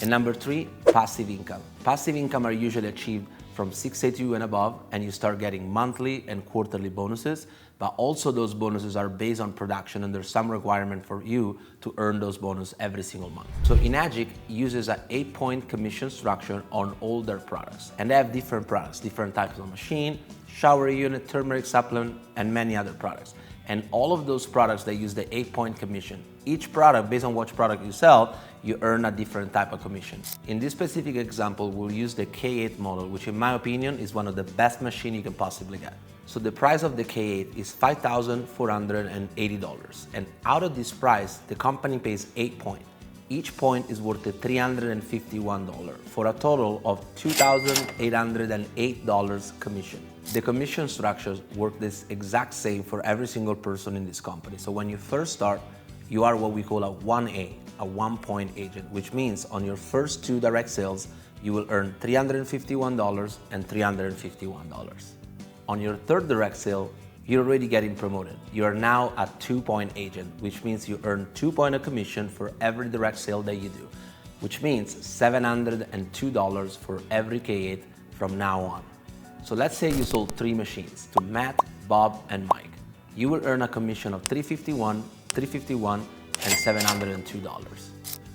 And number three, passive income. Passive income are usually achieved from 682 and above, and you start getting monthly and quarterly bonuses, but also those bonuses are based on production and there's some requirement for you to earn those bonuses every single month. So Enagic uses an 8-point commission structure on all their products, and they have different products, different types of machine, shower unit, turmeric supplement, and many other products. And all of those products, they use the 8-point commission. Each product, based on which product you sell, you earn a different type of commission. In this specific example, we'll use the K8 model, which in my opinion is one of the best machines you can possibly get. So the price of the K8 is $5,480. And out of this price, the company pays 8 points. Each point is worth $351 for a total of $2,808 commission. The commission structures work this exact same for every single person in this company. So when you first start, you are what we call a 1A, a 1-point agent, which means on your first 2 direct sales, you will earn $351 and $351. On your 3rd direct sale, you're already getting promoted. You are now a 2-point agent, which means you earn 2 points of commission for every direct sale that you do, which means $702 for every K8 from now on. So let's say you sold 3 machines to Matt, Bob, and Mike. You will earn a commission of $351, $351, and $702.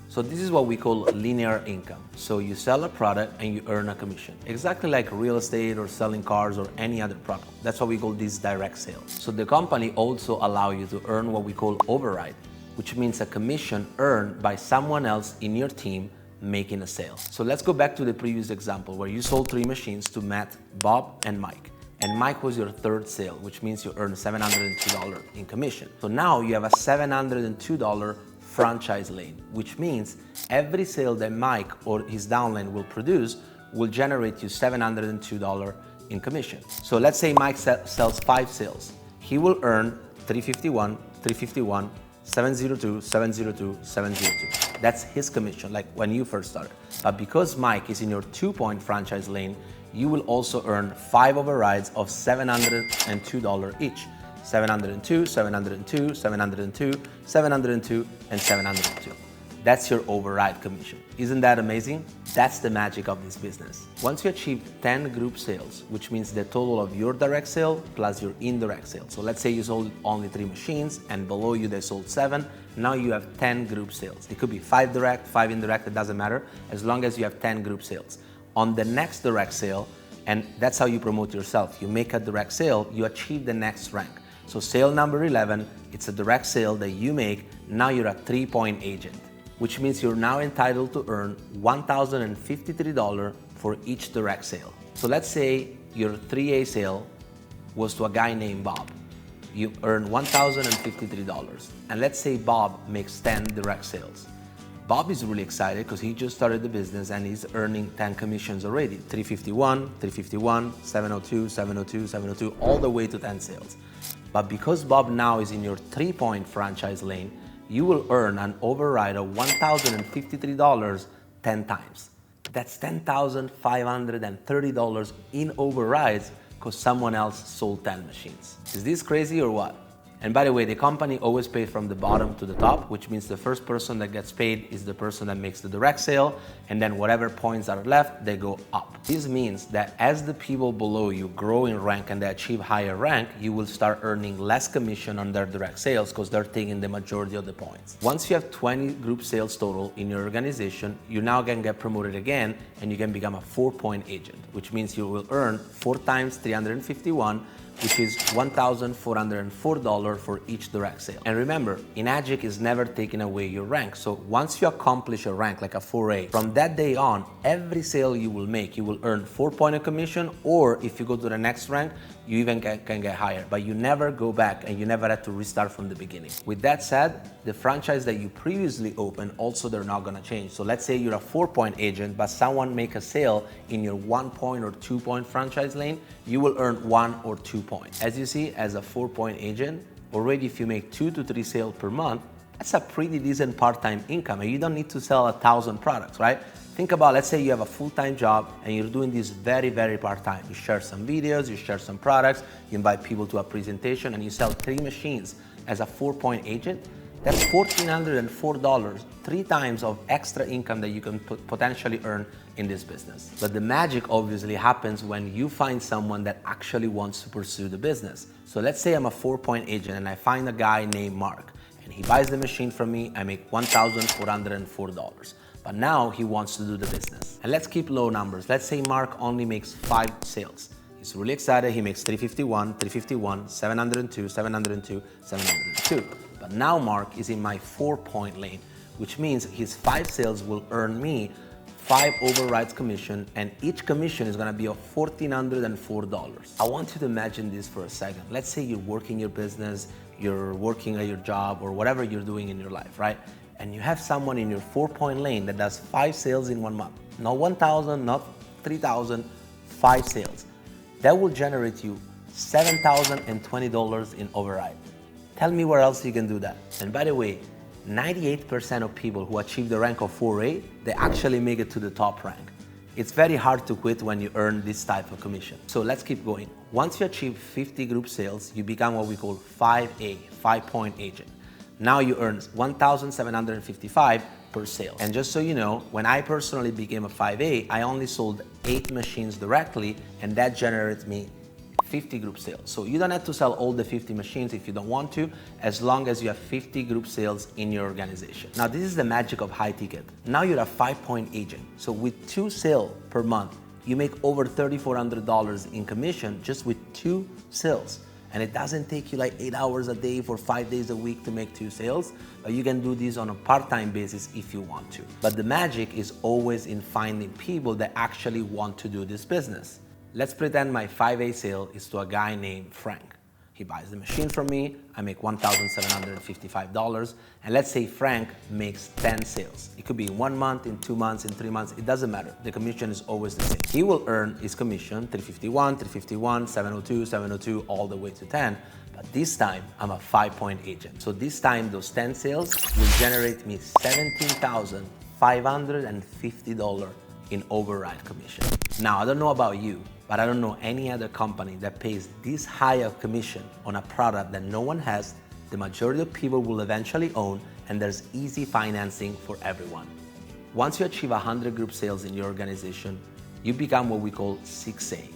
So this is what we call linear income. So you sell a product and you earn a commission. Exactly like real estate or selling cars or any other product. That's what we call these direct sales. So the company also allows you to earn what we call override, which means a commission earned by someone else in your team making a sale. So let's go back to the previous example where you sold 3 machines to Matt, Bob, and Mike. And Mike was your 3rd sale, which means you earned $702 in commission. So now you have a $702 franchise lane, which means every sale that Mike or his downline will produce will generate you $702 in commission. So let's say Mike sells 5 sales. He will earn $351, $351, $702, $702, $702. That's his commission, like when you first started. But because Mike is in your 2-point franchise lane, you will also earn 5 overrides of $702 each. 702, 702, 702, 702, and 702. That's your override commission. Isn't that amazing? That's the magic of this business. Once you achieve 10 group sales, which means the total of your direct sale plus your indirect sale. So let's say you sold only 3 machines and below you they sold 7. Now you have 10 group sales. It could be 5 direct, 5 indirect, it doesn't matter, as long as you have 10 group sales. On the next direct sale, and that's how you promote yourself. You make a direct sale, you achieve the next rank. So sale number 11, it's a direct sale that you make, now you're a 3-point agent, which means you're now entitled to earn $1,053 for each direct sale. So let's say your 3A sale was to a guy named Bob. You earn $1,053. And let's say Bob makes 10 direct sales. Bob is really excited because he just started the business and he's earning 10 commissions already. 351, 351, 702, 702, 702, all the way to 10 sales. But because Bob now is in your 3-point franchise lane, you will earn an override of $1,053 10 times. That's $10,530 in overrides because someone else sold 10 machines. Is this crazy or what? And by the way, the company always pays from the bottom to the top, which means the first person that gets paid is the person that makes the direct sale, and then whatever points are left, they go up. This means that as the people below you grow in rank and they achieve higher rank, you will start earning less commission on their direct sales because they're taking the majority of the points. Once you have 20 group sales total in your organization, you now can get promoted again and you can become a 4-point agent, which means you will earn 4 times 351, which is $1,404 for each direct sale. And remember, Enagic is never taking away your rank. So once you accomplish a rank like a 4A, from that day on, every sale you will make, you will earn 4 points of commission, or if you go to the next rank, you even can get higher, but you never go back and you never have to restart from the beginning. With that said, the franchise that you previously opened, also they're not gonna change. So let's say you're a 4-point agent, but someone make a sale in your 1-point or 2-point franchise lane, you will earn 1 or 2 points. As you see, as a 4-point agent, already if you make 2 to 3 sales per month, that's a pretty decent part-time income, and you don't need to sell 1,000 products, right? Think about, let's say you have a full-time job and you're doing this very, very part-time. You share some videos, you share some products, you invite people to a presentation, and you sell 3 machines as a 4-point agent. That's $1,404, 3 times of extra income that you can potentially earn in this business. But the magic obviously happens when you find someone that actually wants to pursue the business. So let's say I'm a 4-point agent and I find a guy named Mark, and he buys the machine from me. I make $1,404. But now he wants to do the business. And let's keep low numbers. Let's say Mark only makes 5 sales. He's really excited. He makes 351, 351, 702, 702, 702. But now Mark is in my 4-point lane, which means his 5 sales will earn me 5 overrides commission, and each commission is gonna be of $1,404. I want you to imagine this for a second. Let's say you're working your business, you're working at your job, or whatever you're doing in your life, right? And you have someone in your 4-point lane that does 5 sales in 1 month. Not 1,000, not 3,000, 5 sales. That will generate you $7,020 in override. Tell me where else you can do that. And by the way, 98% of people who achieve the rank of 4A, they actually make it to the top rank. It's very hard to quit when you earn this type of commission. So let's keep going. Once you achieve 50 group sales, you become what we call 5A, 5-point agent. Now you earn $1,755 per sale. And just so you know, when I personally became a 5A, I only sold 8 machines directly, and that generated me 50 group sales. So you don't have to sell all the 50 machines if you don't want to, as long as you have 50 group sales in your organization. Now this is the magic of high ticket. Now you're a 5-point agent. So with 2 sales per month, you make over $3,400 in commission just with 2 sales. And it doesn't take you like 8 hours a day for 5 days a week to make 2 sales, but you can do this on a part-time basis if you want to. But the magic is always in finding people that actually want to do this business. Let's pretend my 5A sale is to a guy named Frank. He buys the machine from me, I make $1,755, and let's say Frank makes 10 sales. It could be in 1 month, in 2 months, in 3 months, it doesn't matter. The commission is always the same. He will earn his commission, 351, 351, 702, 702, all the way to 10, but this time I'm a 5-point agent. So this time those 10 sales will generate me $17,550 in override commission. Now, I don't know about you, but I don't know any other company that pays this high of commission on a product that no one has, the majority of people will eventually own, and there's easy financing for everyone. Once you achieve 100 group sales in your organization, you become what we call 6A.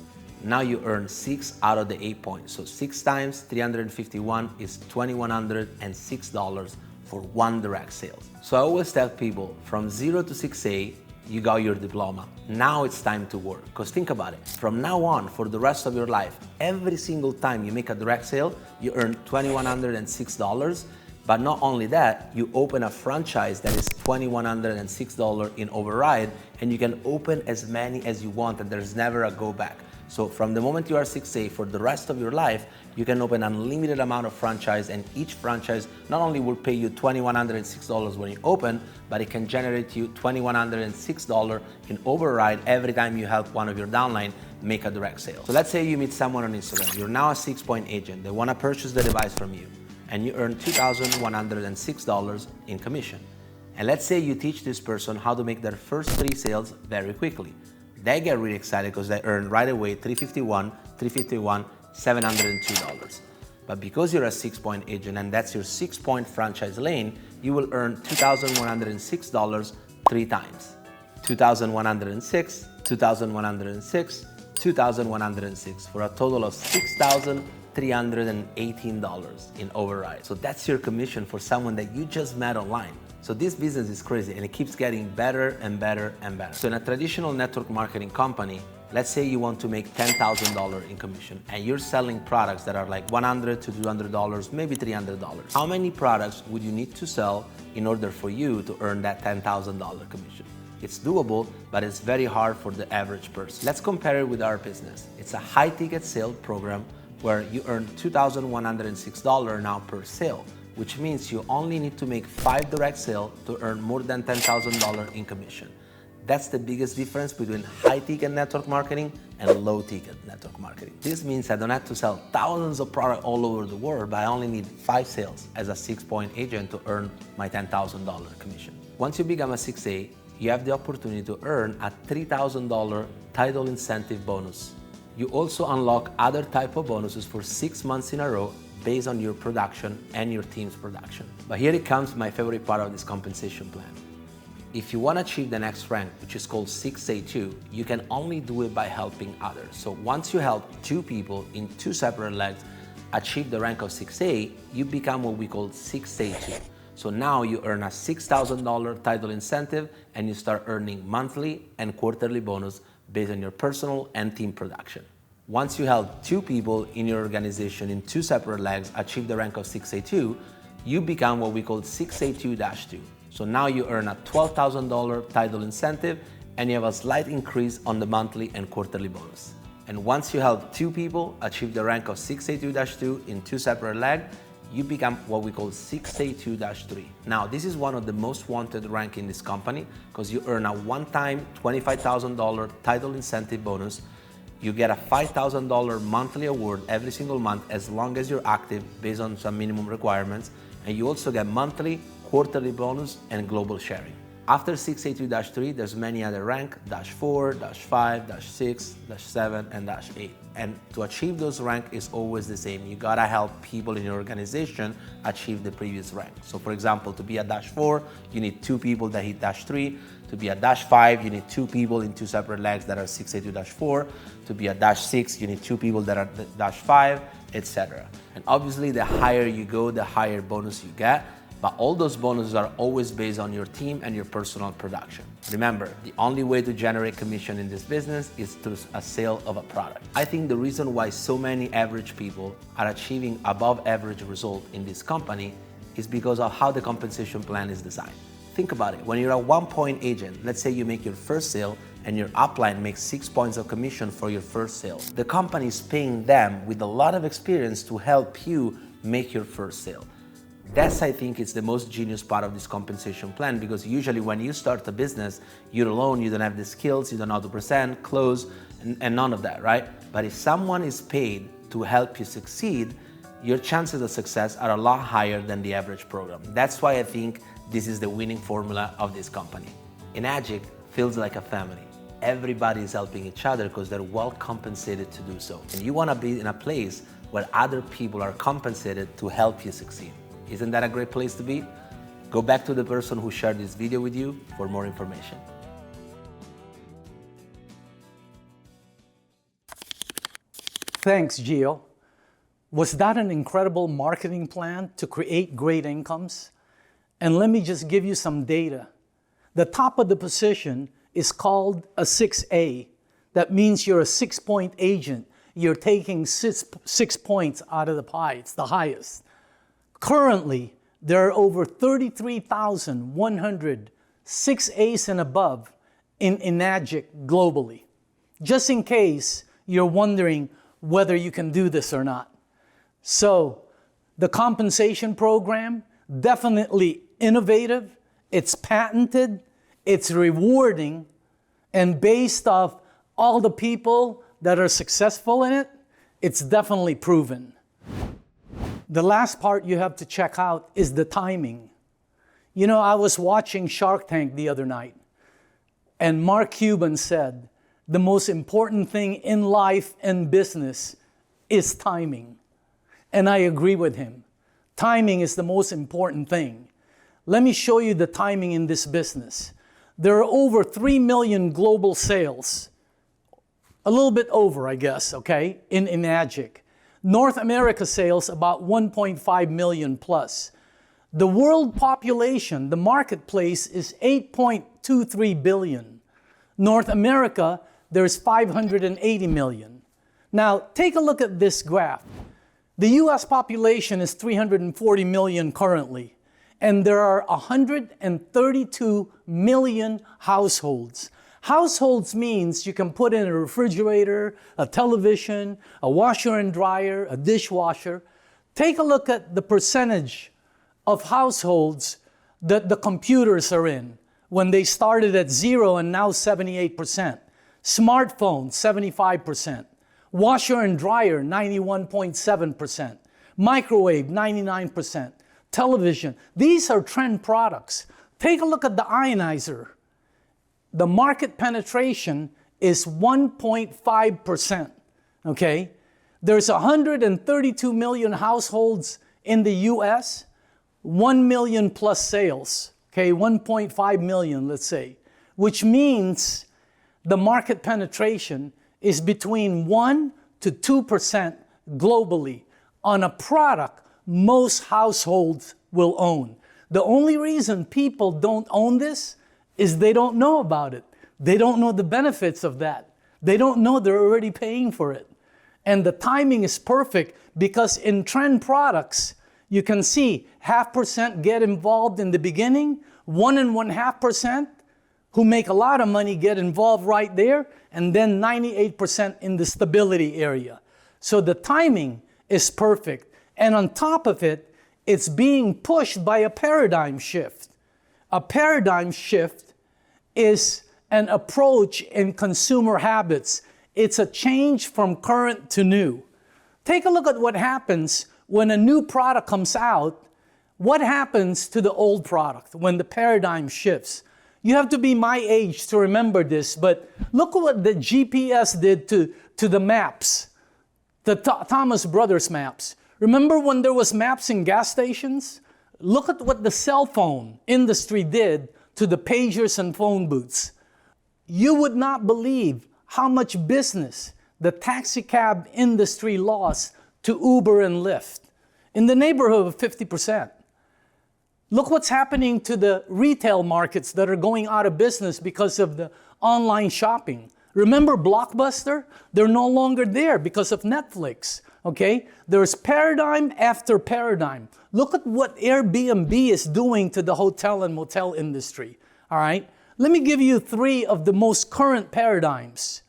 Now you earn 6 out of the 8 points. So 6 times 351 is $2,106 for 1 direct sale. So I always tell people, from 0 to 6A, you got your diploma. Now it's time to work. Because think about it, from now on, for the rest of your life, every single time you make a direct sale, you earn $2,106. But not only that, you open a franchise that is $2,106 in override, and you can open as many as you want, and there's never a go back. So from the moment you are 6A, for the rest of your life, you can open an unlimited amount of franchise, and each franchise not only will pay you $2,106 when you open, but it can generate you $2,106 in override every time you help one of your downline make a direct sale. So let's say you meet someone on Instagram. You're now a 6-point agent. They want to purchase the device from you, and you earn $2,106 in commission. And let's say you teach this person how to make their first 3 sales very quickly. They get really excited because they earn right away $351, $351, $702. But because you're a 6-point agent and that's your 6-point franchise lane, you will earn $2,106 3 times. $2,106, $2,106, $2,106 for a total of $6,318 in override. So that's your commission for someone that you just met online. So this business is crazy, and it keeps getting better and better and better. So in a traditional network marketing company, let's say you want to make $10,000 in commission, and you're selling products that are like $100 to $200, maybe $300. How many products would you need to sell in order for you to earn that $10,000 commission? It's doable, but it's very hard for the average person. Let's compare it with our business. It's a high ticket sale program where you earn $2,106 now per sale, which means you only need to make 5 direct sales to earn more than $10,000 in commission. That's the biggest difference between high-ticket network marketing and low-ticket network marketing. This means I don't have to sell thousands of products all over the world, but I only need 5 sales as a 6-point agent to earn my $10,000 commission. Once you become a 6A, you have the opportunity to earn a $3,000 title incentive bonus. You also unlock other type of bonuses for 6 months in a row based on your production and your team's production. But here it comes, my favorite part of this compensation plan. If you want to achieve the next rank, which is called 6A2, you can only do it by helping others. So once you help 2 people in 2 separate legs achieve the rank of 6A, you become what we call 6A2. So now you earn a $6,000 title incentive and you start earning monthly and quarterly bonus based on your personal and team production. Once you help 2 people in your organization in 2 separate legs achieve the rank of 6A2, you become what we call 6A2-2. So now you earn a $12,000 title incentive and you have a slight increase on the monthly and quarterly bonus. And once you help 2 people achieve the rank of 6A2-2 in 2 separate legs, you become what we call 6A2-3. Now, this is one of the most wanted rank in this company because you earn a one-time $25,000 title incentive bonus. You get a $5,000 monthly award every single month as long as you're active based on some minimum requirements. And you also get monthly, quarterly bonus, and global sharing. After 6A2-3, there's many other rank, -4, -5, -6, -7, and -8. And to achieve those rank is always the same. You gotta help people in your organization achieve the previous rank. So for example, to be a -4, you need 2 people that hit -3. To be a -5, you need 2 people in 2 separate legs that are 6A2-4. To be a -6, you need 2 people that are -5, etc. And obviously, the higher you go, the higher bonus you get. But all those bonuses are always based on your team and your personal production. Remember, the only way to generate commission in this business is through a sale of a product. I think the reason why so many average people are achieving above average result in this company is because of how the compensation plan is designed. Think about it. When you're a 1-point agent, let's say you make your first sale and your upline makes 6 points of commission for your first sale. The company is paying them with a lot of experience to help you make your first sale. That's, I think, is the most genius part of this compensation plan, because usually when you start a business, you're alone, you don't have the skills, you don't know how to present, close, and none of that, right? But if someone is paid to help you succeed, your chances of success are a lot higher than the average program. That's why I think this is the winning formula of this company. Enagic feels like a family. Everybody is helping each other because they're well compensated to do so. And you want to be in a place where other people are compensated to help you succeed. Isn't that a great place to be? Go back to the person who shared this video with you for more information. Thanks, Gio. Was that an incredible marketing plan to create great incomes? And let me just give you some data. The top of the position is called a 6A. That means you're a 6-point agent. You're taking six points out of the pie. It's the highest. Currently, there are over 33,100 6As and above in Enagic globally. Just in case you're wondering whether you can do this or not. So, the compensation program, definitely innovative, it's patented, it's rewarding, and based off all the people that are successful in it, it's definitely proven. The last part you have to check out is the timing. You know, I was watching Shark Tank the other night, and Mark Cuban said, the most important thing in life and business is timing. And I agree with him. Timing is the most important thing. Let me show you the timing in this business. There are over 3 million global sales. A little bit over, I guess, okay, in Enagic. North America sales about 1.5 million plus. The world population, the marketplace, is 8.23 billion. North America, there's 580 million. Now, take a look at this graph. The US population is 340 million currently, and there are 132 million households. Households means you can put in a refrigerator, a television, a washer and dryer, a dishwasher. Take a look at the percentage of households that the computers are in. When they started at 0 and now 78%. Smartphones, 75%. Washer and dryer, 91.7%. Microwave, 99%. Television. These are trend products. Take a look at the ionizer. The market penetration is 1.5%, okay? There's 132 million households in the US, 1 million plus sales, okay, 1.5 million, let's say, which means the market penetration is between 1 to 2% globally on a product most households will own. The only reason people don't own this is they don't know about it. They don't know the benefits of that. They don't know they're already paying for it. And the timing is perfect because in trend products, you can see 0.5% get involved in the beginning, 1.5% who make a lot of money get involved right there, and then 98% in the stability area. So the timing is perfect. And on top of it, it's being pushed by a paradigm shift. A paradigm shift is an approach in consumer habits. It's a change from current to new. Take a look at what happens when a new product comes out. What happens to the old product when the paradigm shifts? You have to be my age to remember this, but look at what the GPS did to the maps, the Thomas Brothers maps. Remember when there was maps in gas stations? Look at what the cell phone industry did to the pagers and phone booths. You would not believe how much business the taxi cab industry lost to Uber and Lyft, in the neighborhood of 50%. Look what's happening to the retail markets that are going out of business because of the online shopping. Remember Blockbuster? They're no longer there because of Netflix, okay? There's paradigm after paradigm. Look at what Airbnb is doing to the hotel and motel industry, all right? Let me give you 3 of the most current paradigms.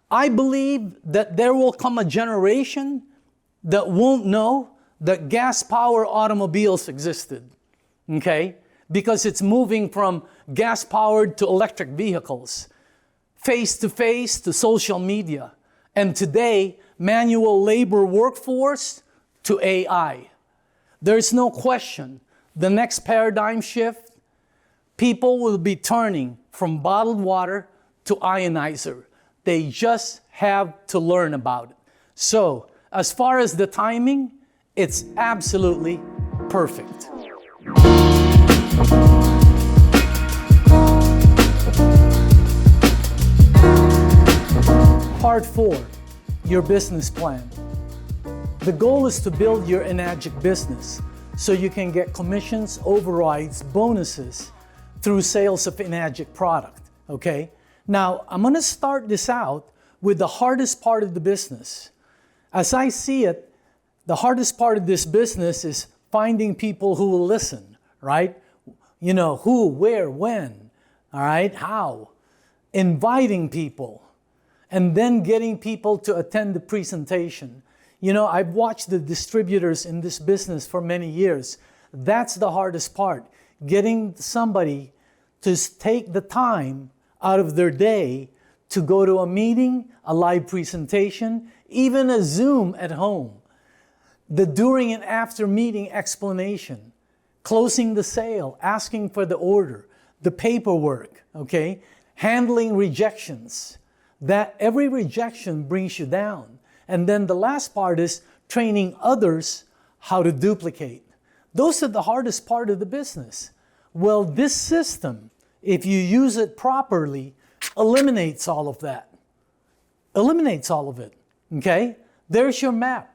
I believe that there will come a generation that won't know that gas-powered automobiles existed, okay? Because it's moving from gas-powered to electric vehicles, face-to-face to social media, and today, manual labor workforce to AI. There's no question, the next paradigm shift, people will be turning from bottled water to ionizer. They just have to learn about it. So, as far as the timing, it's absolutely perfect. Part 4, your business plan. The goal is to build your Enagic business so you can get commissions, overrides, bonuses through sales of Enagic product, okay? Now, I'm gonna start this out with the hardest part of the business. As I see it, the hardest part of this business is finding people who will listen, right? You know, who, where, when, all right, how. Inviting people, and then getting people to attend the presentation. You know, I've watched the distributors in this business for many years. That's the hardest part, getting somebody to take the time out of their day to go to a meeting, a live presentation, even a Zoom at home. The during and after meeting explanation, closing the sale, asking for the order, the paperwork, okay? Handling rejections. That every rejection brings you down. And then the last part is training others how to duplicate. Those are the hardest part of the business. Well, this system, if you use it properly, eliminates all of that. Eliminates all of it, okay? There's your map,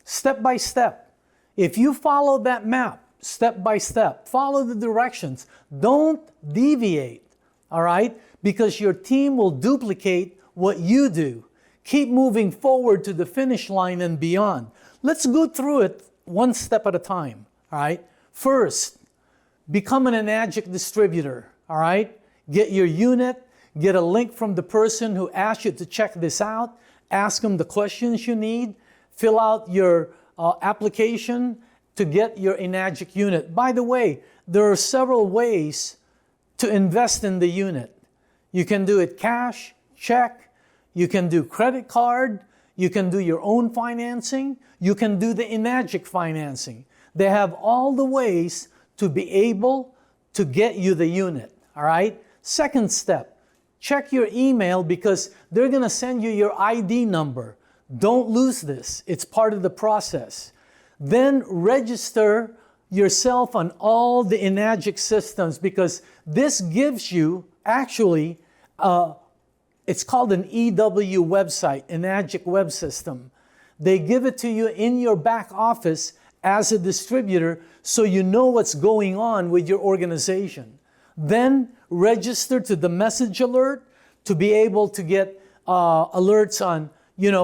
step by step. If you follow that map, step by step, follow the directions, don't deviate, all right? Because your team will duplicate what you do. Keep moving forward to the finish line and beyond. Let's go through it one step at a time, all right? First, become an Enagic distributor, all right? Get your unit, get a link from the person who asked you to check this out, ask them the questions you need, fill out your application to get your Enagic unit. By the way, there are several ways to invest in the unit. You can do it cash, check, you can do credit card, you can do your own financing, you can do the Enagic financing. They have all the ways to be able to get you the unit, all right? Second step, check your email because they're gonna send you your ID number. Don't lose this. It's part of the process. Then register yourself on all the Enagic systems, because this gives you actually, it's called an EW website, Enagic web system. They give it to you in your back office as a distributor, so you know what's going on with your organization. Then register to the message alert to be able to get alerts on,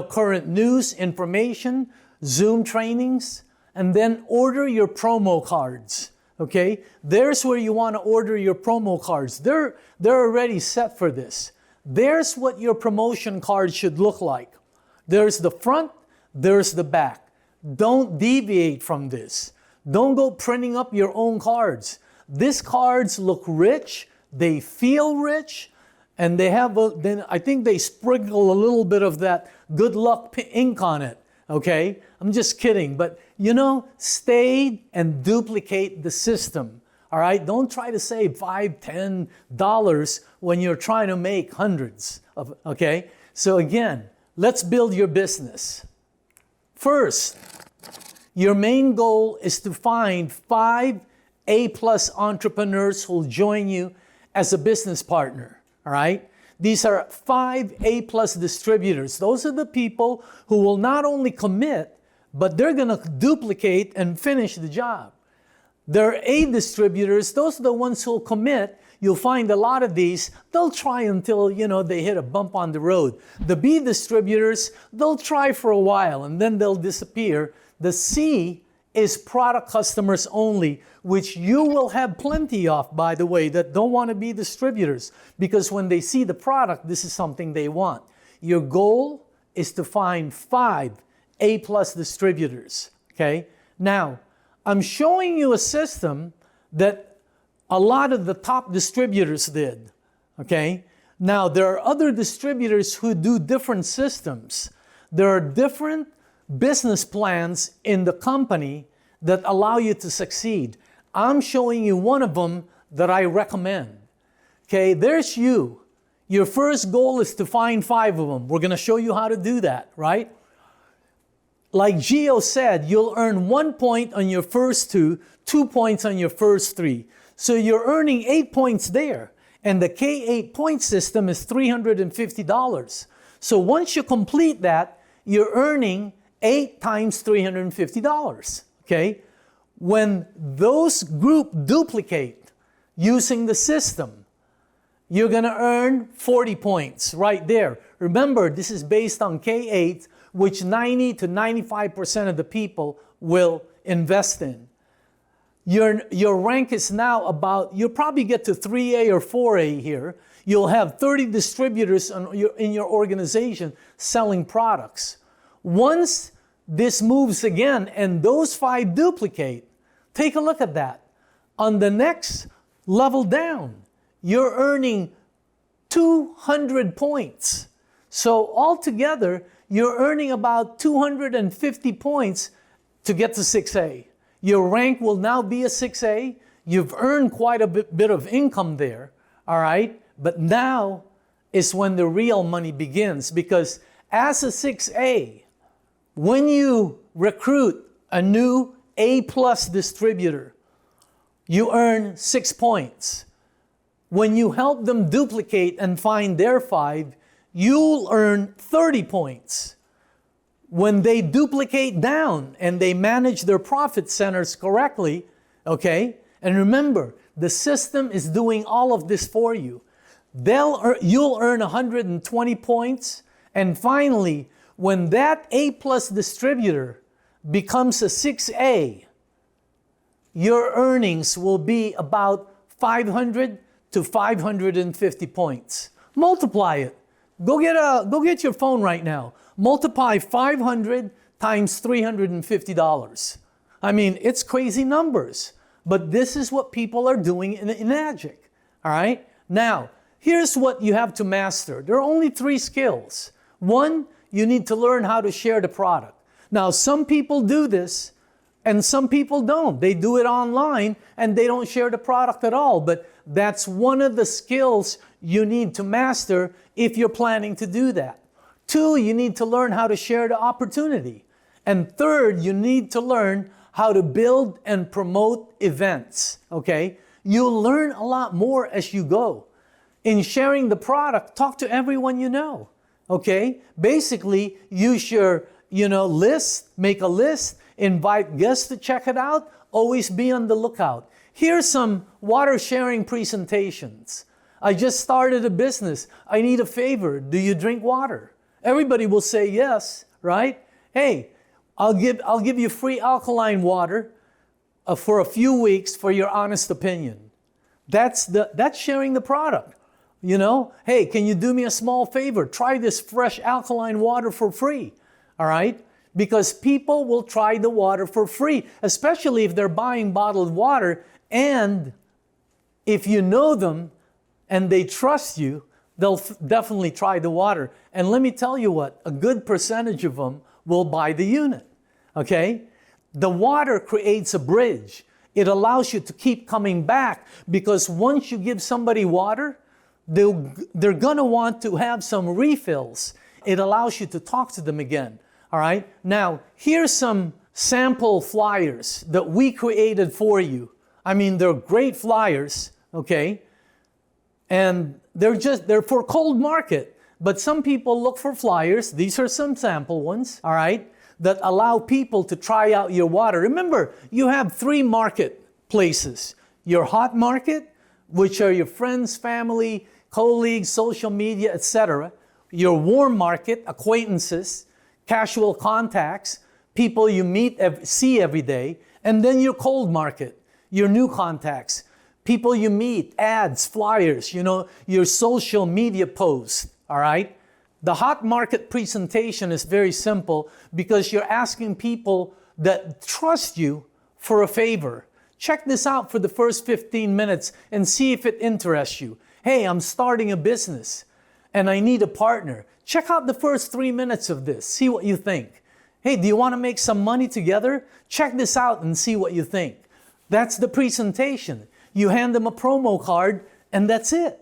current news, information, Zoom trainings, and then order your promo cards. Okay, there's where you want to order your promo cards. They're already set for this. There's what your promotion card should look like. There's the front, there's the back. Don't deviate from this. Don't go printing up your own cards. These cards look rich, they feel rich, and they have, then I think they sprinkle a little bit of that good luck ink on it. Okay? I'm just kidding, but stay and duplicate the system. All right? Don't try to save $5, $10 when you're trying to make hundreds of, okay? So again, let's build your business. First, your main goal is to find 5 A+ entrepreneurs who'll join you as a business partner. All right? These are 5 A+ distributors. Those are the people who will not only commit, but they're going to duplicate and finish the job. They're A distributors. Those are the ones who'll commit. You'll find a lot of these, they'll try until, they hit a bump on the road. The B distributors, they'll try for a while and then they'll disappear. The C is product customers only, which you will have plenty of, by the way, that don't want to be distributors, because when they see the product, this is something they want. Your goal is to find 5 A+ distributors, okay? Now, I'm showing you a system that a lot of the top distributors did, okay? Now, there are other distributors who do different systems. There are different business plans in the company that allow you to succeed. I'm showing you one of them that I recommend. Okay, there's you. Your first goal is to find 5 of them. We're going to show you how to do that, right? Like Gio said, you'll earn 1 point on your first 2, 2 points on your first 3. So you're earning 8 points there. And the K8 point system is $350. So once you complete that, you're earning 8 times $350. Okay? When those group duplicate using the system, you're going to earn 40 points right there. Remember, this is based on K8, which 90 to 95% of the people will invest in. Your rank is now about, you'll probably get to 3A or 4A here. You'll have 30 distributors in your organization selling products. Once this moves again and those 5 duplicate, take a look at that. On the next level down, you're earning 200 points. So altogether, you're earning about 250 points to get to 6A. Your rank will now be a 6A. You've earned quite a bit of income there, all right? But now is when the real money begins, because as a 6A, when you recruit a new A+ distributor, you earn 6 points. When you help them duplicate and find their 5, you'll earn 30 points. When they duplicate down and they manage their profit centers correctly, okay? And remember, the system is doing all of this for you. You'll earn 120 points. And finally, when that A+ distributor becomes a 6A, your earnings will be about 500 to 550 points. Multiply it. Go get your phone right now. Multiply 500 times $350. I mean, it's crazy numbers, but this is what people are doing in Enagic. All right? Now, here's what you have to master. There are only 3 skills. 1, you need to learn how to share the product. Now, some people do this and some people don't. They do it online and they don't share the product at all. But that's one of the skills you need to master if you're planning to do that. 2, you need to learn how to share the opportunity. And 3rd, you need to learn how to build and promote events, okay? You'll learn a lot more as you go. In sharing the product, talk to everyone you know, okay? Basically, use your, list, make a list, invite guests to check it out, always be on the lookout. Here's some water sharing presentations. I just started a business. I need a favor. Do you drink water? Everybody will say yes, right? Hey, I'll give you free alkaline water for a few weeks for your honest opinion. That's sharing the product. Hey, can you do me a small favor? Try this fresh alkaline water for free. All right? Because people will try the water for free, especially if they're buying bottled water, and if you know them and they trust you, they'll definitely try the water. And let me tell you what, a good percentage of them will buy the unit, okay? The water creates a bridge. It allows you to keep coming back, because once you give somebody water, they're gonna want to have some refills. It allows you to talk to them again, all right? Now, here's some sample flyers that we created for you. I mean, they're great flyers, okay? And they're for cold market. But some people look for flyers. These are some sample ones, all right, that allow people to try out your water. Remember, you have 3 marketplaces. Your hot market, which are your friends, family, colleagues, social media, etc. Your warm market, acquaintances, casual contacts, people you see every day. And then your cold market, your new contacts, people you meet, ads, flyers, your social media posts, all right? The hot market presentation is very simple, because you're asking people that trust you for a favor. Check this out for the first 15 minutes and see if it interests you. Hey, I'm starting a business and I need a partner. Check out the first 3 minutes of this. See what you think. Hey, do you want to make some money together? Check this out and see what you think. That's the presentation. You hand them a promo card and that's it.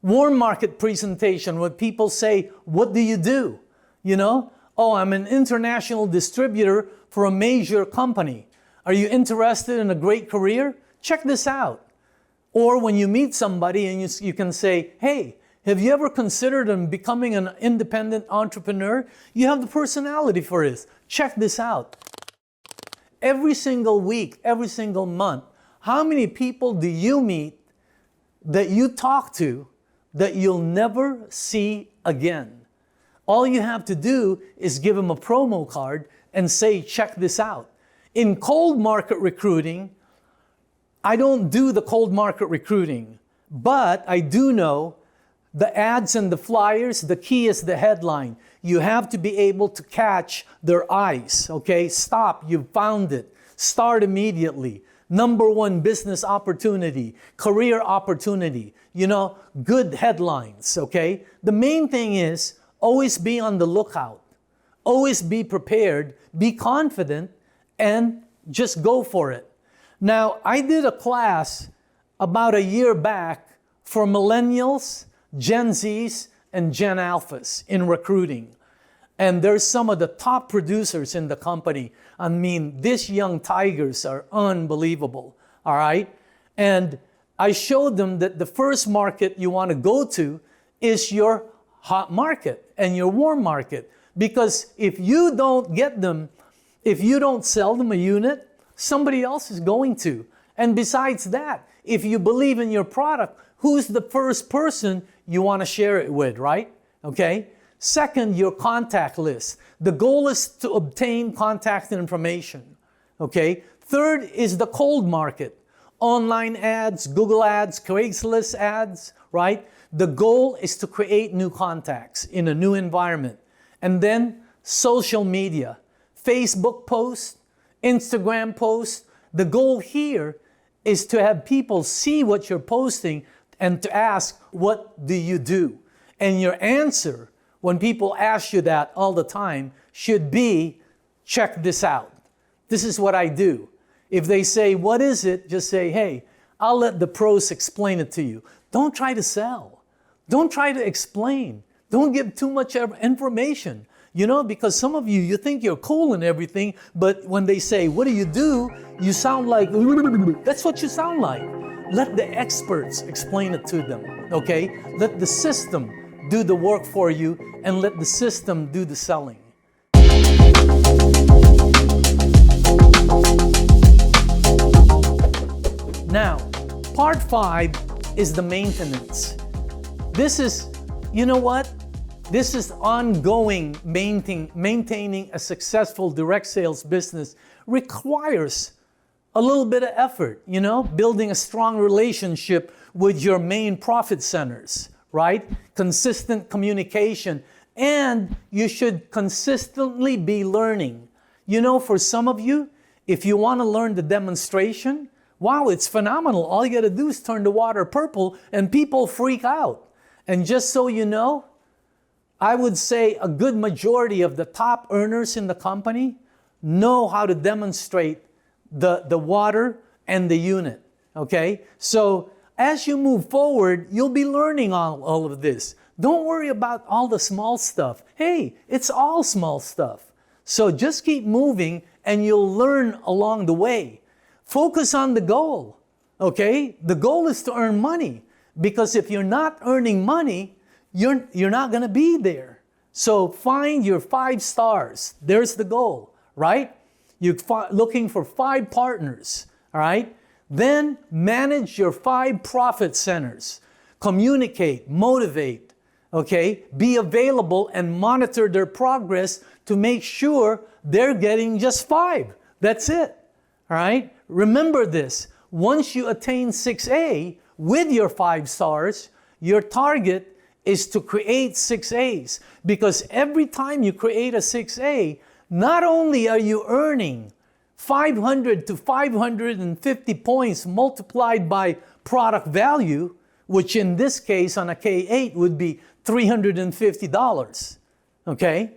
Warm market presentation, when people say, what do you do? Oh, I'm an international distributor for a major company. Are you interested in a great career? Check this out. Or when you meet somebody and you can say, hey, have you ever considered becoming an independent entrepreneur? You have the personality for this. Check this out. Every single week, every single month, how many people do you meet that you talk to that you'll never see again? All you have to do is give them a promo card and say, check this out. In cold market recruiting, I don't do the cold market recruiting, but I do know the ads and the flyers. The key is the headline. You have to be able to catch their eyes, okay? Stop, you've found it. Start immediately. Number 1 business opportunity, career opportunity, good headlines, okay? The main thing is always be on the lookout. Always be prepared, be confident, and just go for it. Now, I did a class about a year back for millennials, Gen Zs, and Gen Alphas in recruiting. And there's some of the top producers in the company. I mean, these young tigers are unbelievable, all right? And I showed them that the first market you want to go to is your hot market and your warm market. Because if you don't get them, if you don't sell them a unit, somebody else is going to. And besides that, if you believe in your product, who's the first person you want to share it with, right? Okay? Second, your contact list. The goal is to obtain contact information, okay? Third is the cold market. Online ads, Google ads, Craigslist ads, right? The goal is to create new contacts in a new environment. And then social media, Facebook posts, Instagram posts. The goal here is to have people see what you're posting and to ask, what do you do? And your answer, when people ask you that all the time, should be, check this out. This is what I do. If they say, what is it? Just say, hey, I'll let the pros explain it to you. Don't try to sell. Don't try to explain. Don't give too much information. You know, because some of you, you think you're cool and everything, but when they say, what do? You sound like, that's what you sound like. Let the experts explain it to them, okay? Let the system do the work for you and let the system do the selling. Now, part 5 is the maintenance. This is, you know what? This is ongoing. Maintaining a successful direct sales business requires a little bit of effort, you know, building a strong relationship with your main profit centers, right? Consistent communication, and you should consistently be learning. You know, for some of you, if you want to learn the demonstration, wow, it's phenomenal. All you got to do is turn the water purple and people freak out. And just so you know, I would say a good majority of the top earners in the company know how to demonstrate the water and the unit, okay? So as you move forward, you'll be learning all of this. Don't worry about all the small stuff. Hey, it's all small stuff. So just keep moving and you'll learn along the way. Focus on the goal, okay? The goal is to earn money, because if you're not earning money, you're not going to be there. So find your 5 stars. There's the goal, right? You're looking for 5 partners, all right? Then manage your 5 profit centers. Communicate, motivate, okay? Be available and monitor their progress to make sure they're getting just 5. That's it, all right? Remember this. Once you attain 6A with your 5 stars, your target is to create 6As, because every time you create a 6A, not only are you earning 500 to 550 points multiplied by product value, which in this case on a K8 would be $350, okay?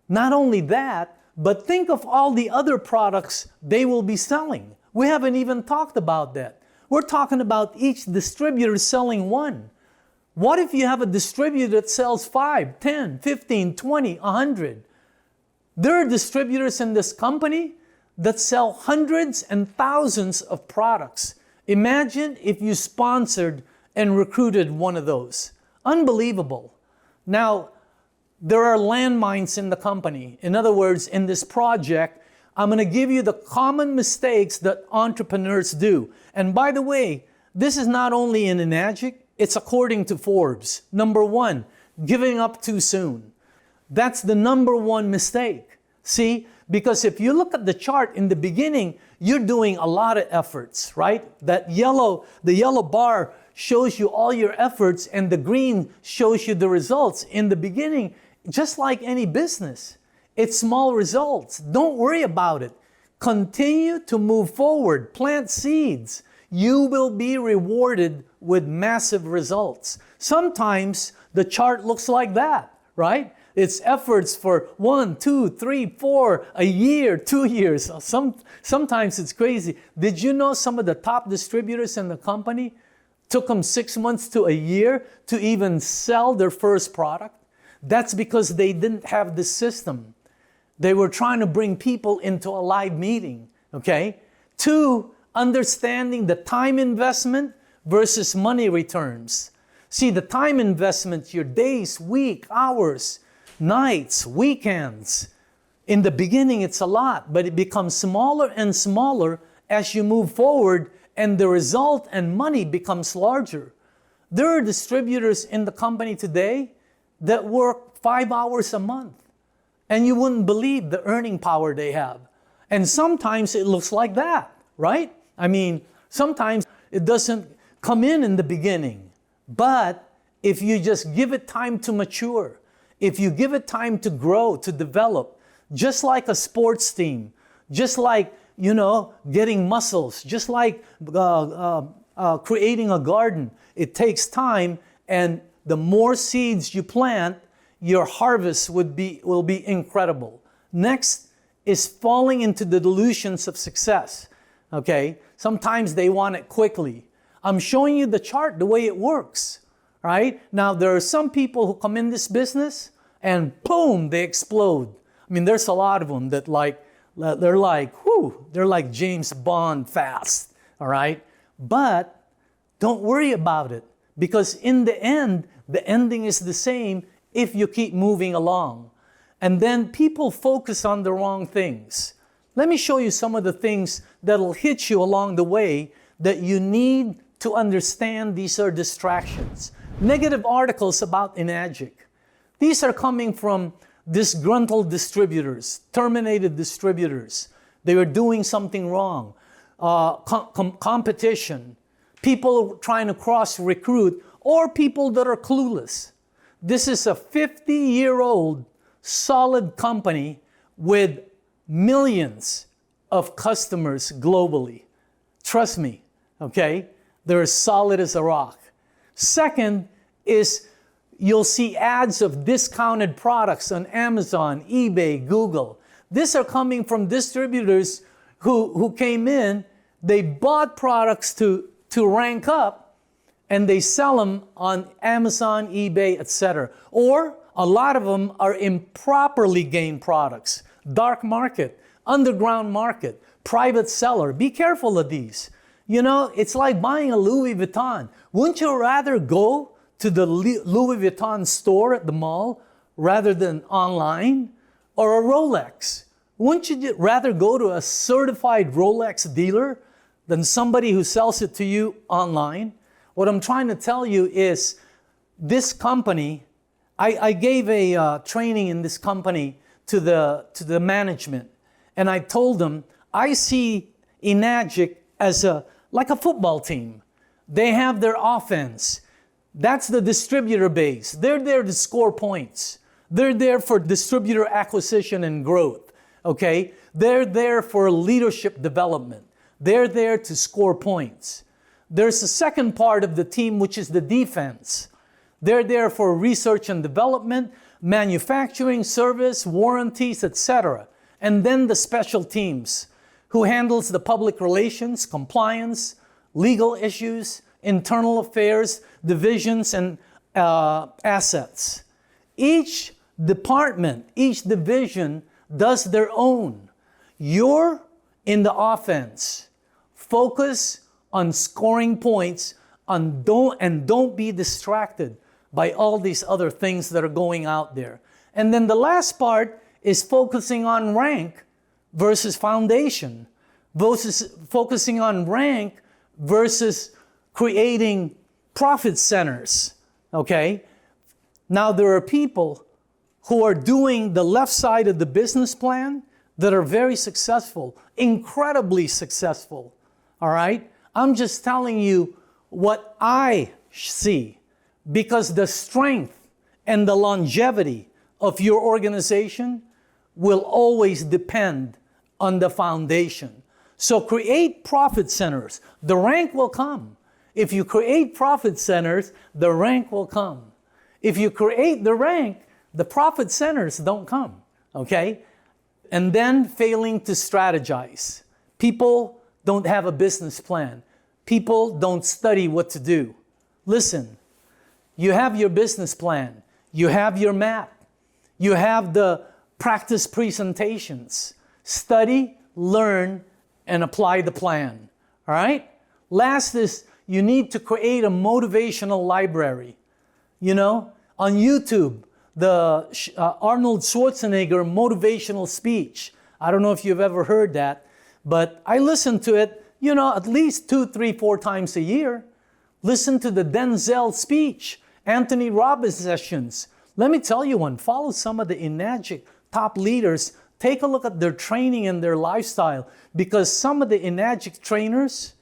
Not only that, but think of all the other products they will be selling. We haven't even talked about that. We're talking about each distributor selling 1. What if you have a distributor that sells 5, 10, 15, 20, 100? There are distributors in this company that sell hundreds and thousands of products. Imagine if you sponsored and recruited one of those. Unbelievable. Now, there are landmines in the company. In other words, in this project, I'm going to give you the common mistakes that entrepreneurs do. And by the way, this is not only in Enagic, it's according to Forbes. Number 1, giving up too soon. That's the number 1 mistake. See, because if you look at the chart in the beginning, you're doing a lot of efforts, right? The yellow bar shows you all your efforts and the green shows you the results. In the beginning, just like any business, it's small results. Don't worry about it. Continue to move forward. Plant seeds. You will be rewarded with massive results. Sometimes the chart looks like that, right? It's efforts for 1, 2, 3, 4, a year, 2 years. Sometimes it's crazy. Did you know some of the top distributors in the company took them 6 months to a year to even sell their first product? That's because they didn't have the system. They were trying to bring people into a live meeting, okay? 2, understanding the time investment versus money returns. See, the time investment, your days, week, hours, nights, weekends. In the beginning, it's a lot, but it becomes smaller and smaller as you move forward, and the result and money becomes larger. There are distributors in the company today that work 5 hours a month, and you wouldn't believe the earning power they have. And sometimes it looks like that, right? I mean, sometimes it doesn't come in the beginning. But if you just give it time to mature, if you give it time to grow, to develop, just like a sports team, just like, you know, getting muscles, just like creating a garden, it takes time, and the more seeds you plant, your harvest will be incredible. Next is falling into the delusions of success. Okay? Sometimes they want it quickly. I'm showing you the chart, the way it works. right? Now, there are some people who come in this business and boom, they explode. I mean, there's a lot of them that they're like James Bond fast, all right? But don't worry about it, because in the end, the ending is the same if you keep moving along. And then people focus on the wrong things. Let me show you some of the things that'll hit you along the way that you need to understand these are distractions. Negative articles about Enagic. These are coming from disgruntled distributors, terminated distributors. They were doing something wrong. Competition, people trying to cross-recruit, or people that are clueless. This is a 50-year-old solid company with millions of customers globally. Trust me, okay? They're as solid as a rock. Second is you'll see ads of discounted products on Amazon, eBay, Google. These are coming from distributors who came in, they bought products to rank up, and they sell them on Amazon, eBay, etc. Or a lot of them are improperly gained products. Dark market, underground market, private seller. Be careful of these. You know, it's like buying a Louis Vuitton. Wouldn't you rather go to the Louis Vuitton store at the mall rather than online? Or a Rolex? Wouldn't you rather go to a certified Rolex dealer than somebody who sells it to you online? What I'm trying to tell you is this company, I gave a training in this company to the management, and I told them, I see Enagic as like a football team. They have their offense. That's the distributor base. They're there to score points. They're there for distributor acquisition and growth, okay? They're there for leadership development. They're there to score points. There's a second part of the team, which is the defense. They're there for research and development, manufacturing, service, warranties, etc. And then the special teams, who handles the public relations, compliance, legal issues, internal affairs, divisions, and assets. Each department, each division does their own. You're in the offense. Focus on scoring points and don't be distracted by all these other things that are going out there. And then the last part is focusing on rank versus foundation, versus focusing on rank versus creating profit centers, okay? Now there are people who are doing the left side of the business plan that are very successful, incredibly successful, all right? I'm just telling you what I see, because the strength and the longevity of your organization will always depend on the foundation. So create profit centers. The rank will come. If you create profit centers, the rank will come. If you create the rank, the profit centers don't come, okay? And then failing to strategize. People don't have a business plan. People don't study what to do. Listen, you have your business plan. You have your map. You have the practice presentations. Study, learn, and apply the plan, all right? Last is you need to create a motivational library. You know, on YouTube, the Arnold Schwarzenegger motivational speech. I don't know if you've ever heard that, but I listen to it, you know, at least 2, 3, 4 times a year. Listen to the Denzel speech, Anthony Robbins sessions. Let me tell you one, follow some of the Enagic top leaders. Take a look at their training and their lifestyle, because some of the Enagic trainers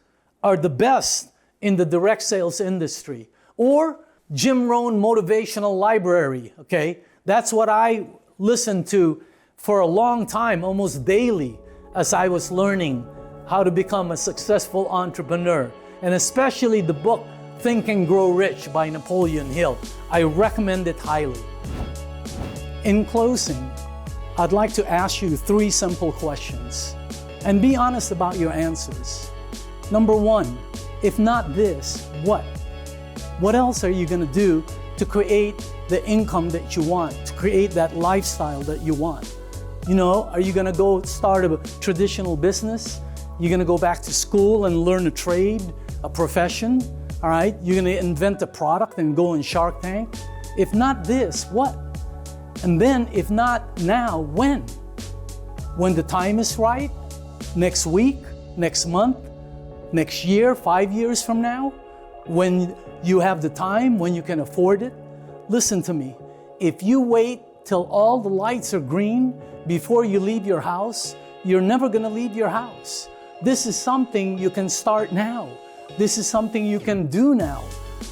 are the best in the direct sales industry. Or Jim Rohn Motivational Library, okay? That's what I listened to for a long time, almost daily, as I was learning how to become a successful entrepreneur. And especially the book, Think and Grow Rich by Napoleon Hill. I recommend it highly. In closing, I'd like to ask you 3 simple questions, and be honest about your answers. Number 1, if not this, what? What else are you going to do to create the income that you want, to create that lifestyle that you want? You know, are you going to go start a traditional business? You're going to go back to school and learn a trade, a profession? All right, you're going to invent a product and go in Shark Tank? If not this, what? And then if not now, when? When the time is right? Next week? Next month? Next year? 5 years from now? When you have the time, when you can afford it? Listen to me. If you wait till all the lights are green before you leave your house, you're never going to leave your house. This is something you can start now. This is something you can do now,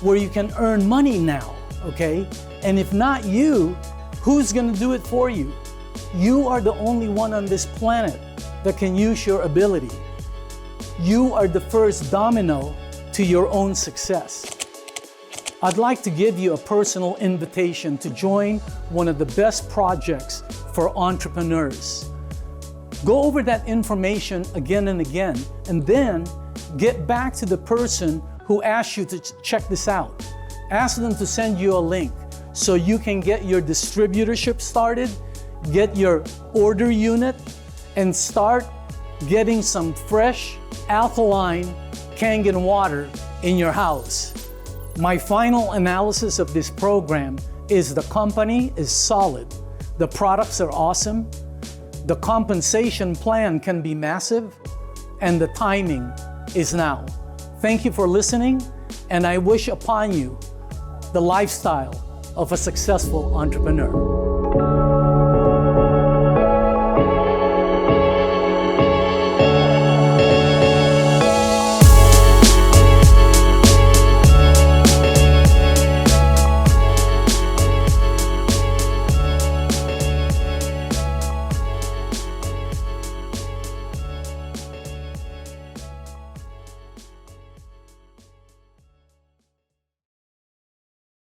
where you can earn money now, okay? And if not you, who's going to do it for you? You are the only one on this planet that can use your ability. You are the first domino to your own success. I'd like to give you a personal invitation to join one of the best projects for entrepreneurs. Go over that information again and again, and then get back to the person who asked you to check this out. Ask them to send you a link so you can get your distributorship started, get your order unit, and start getting some fresh, alkaline Kangen water in your house. My final analysis of this program is the company is solid, the products are awesome, the compensation plan can be massive, and the timing is now. Thank you for listening, and I wish upon you the lifestyle of a successful entrepreneur.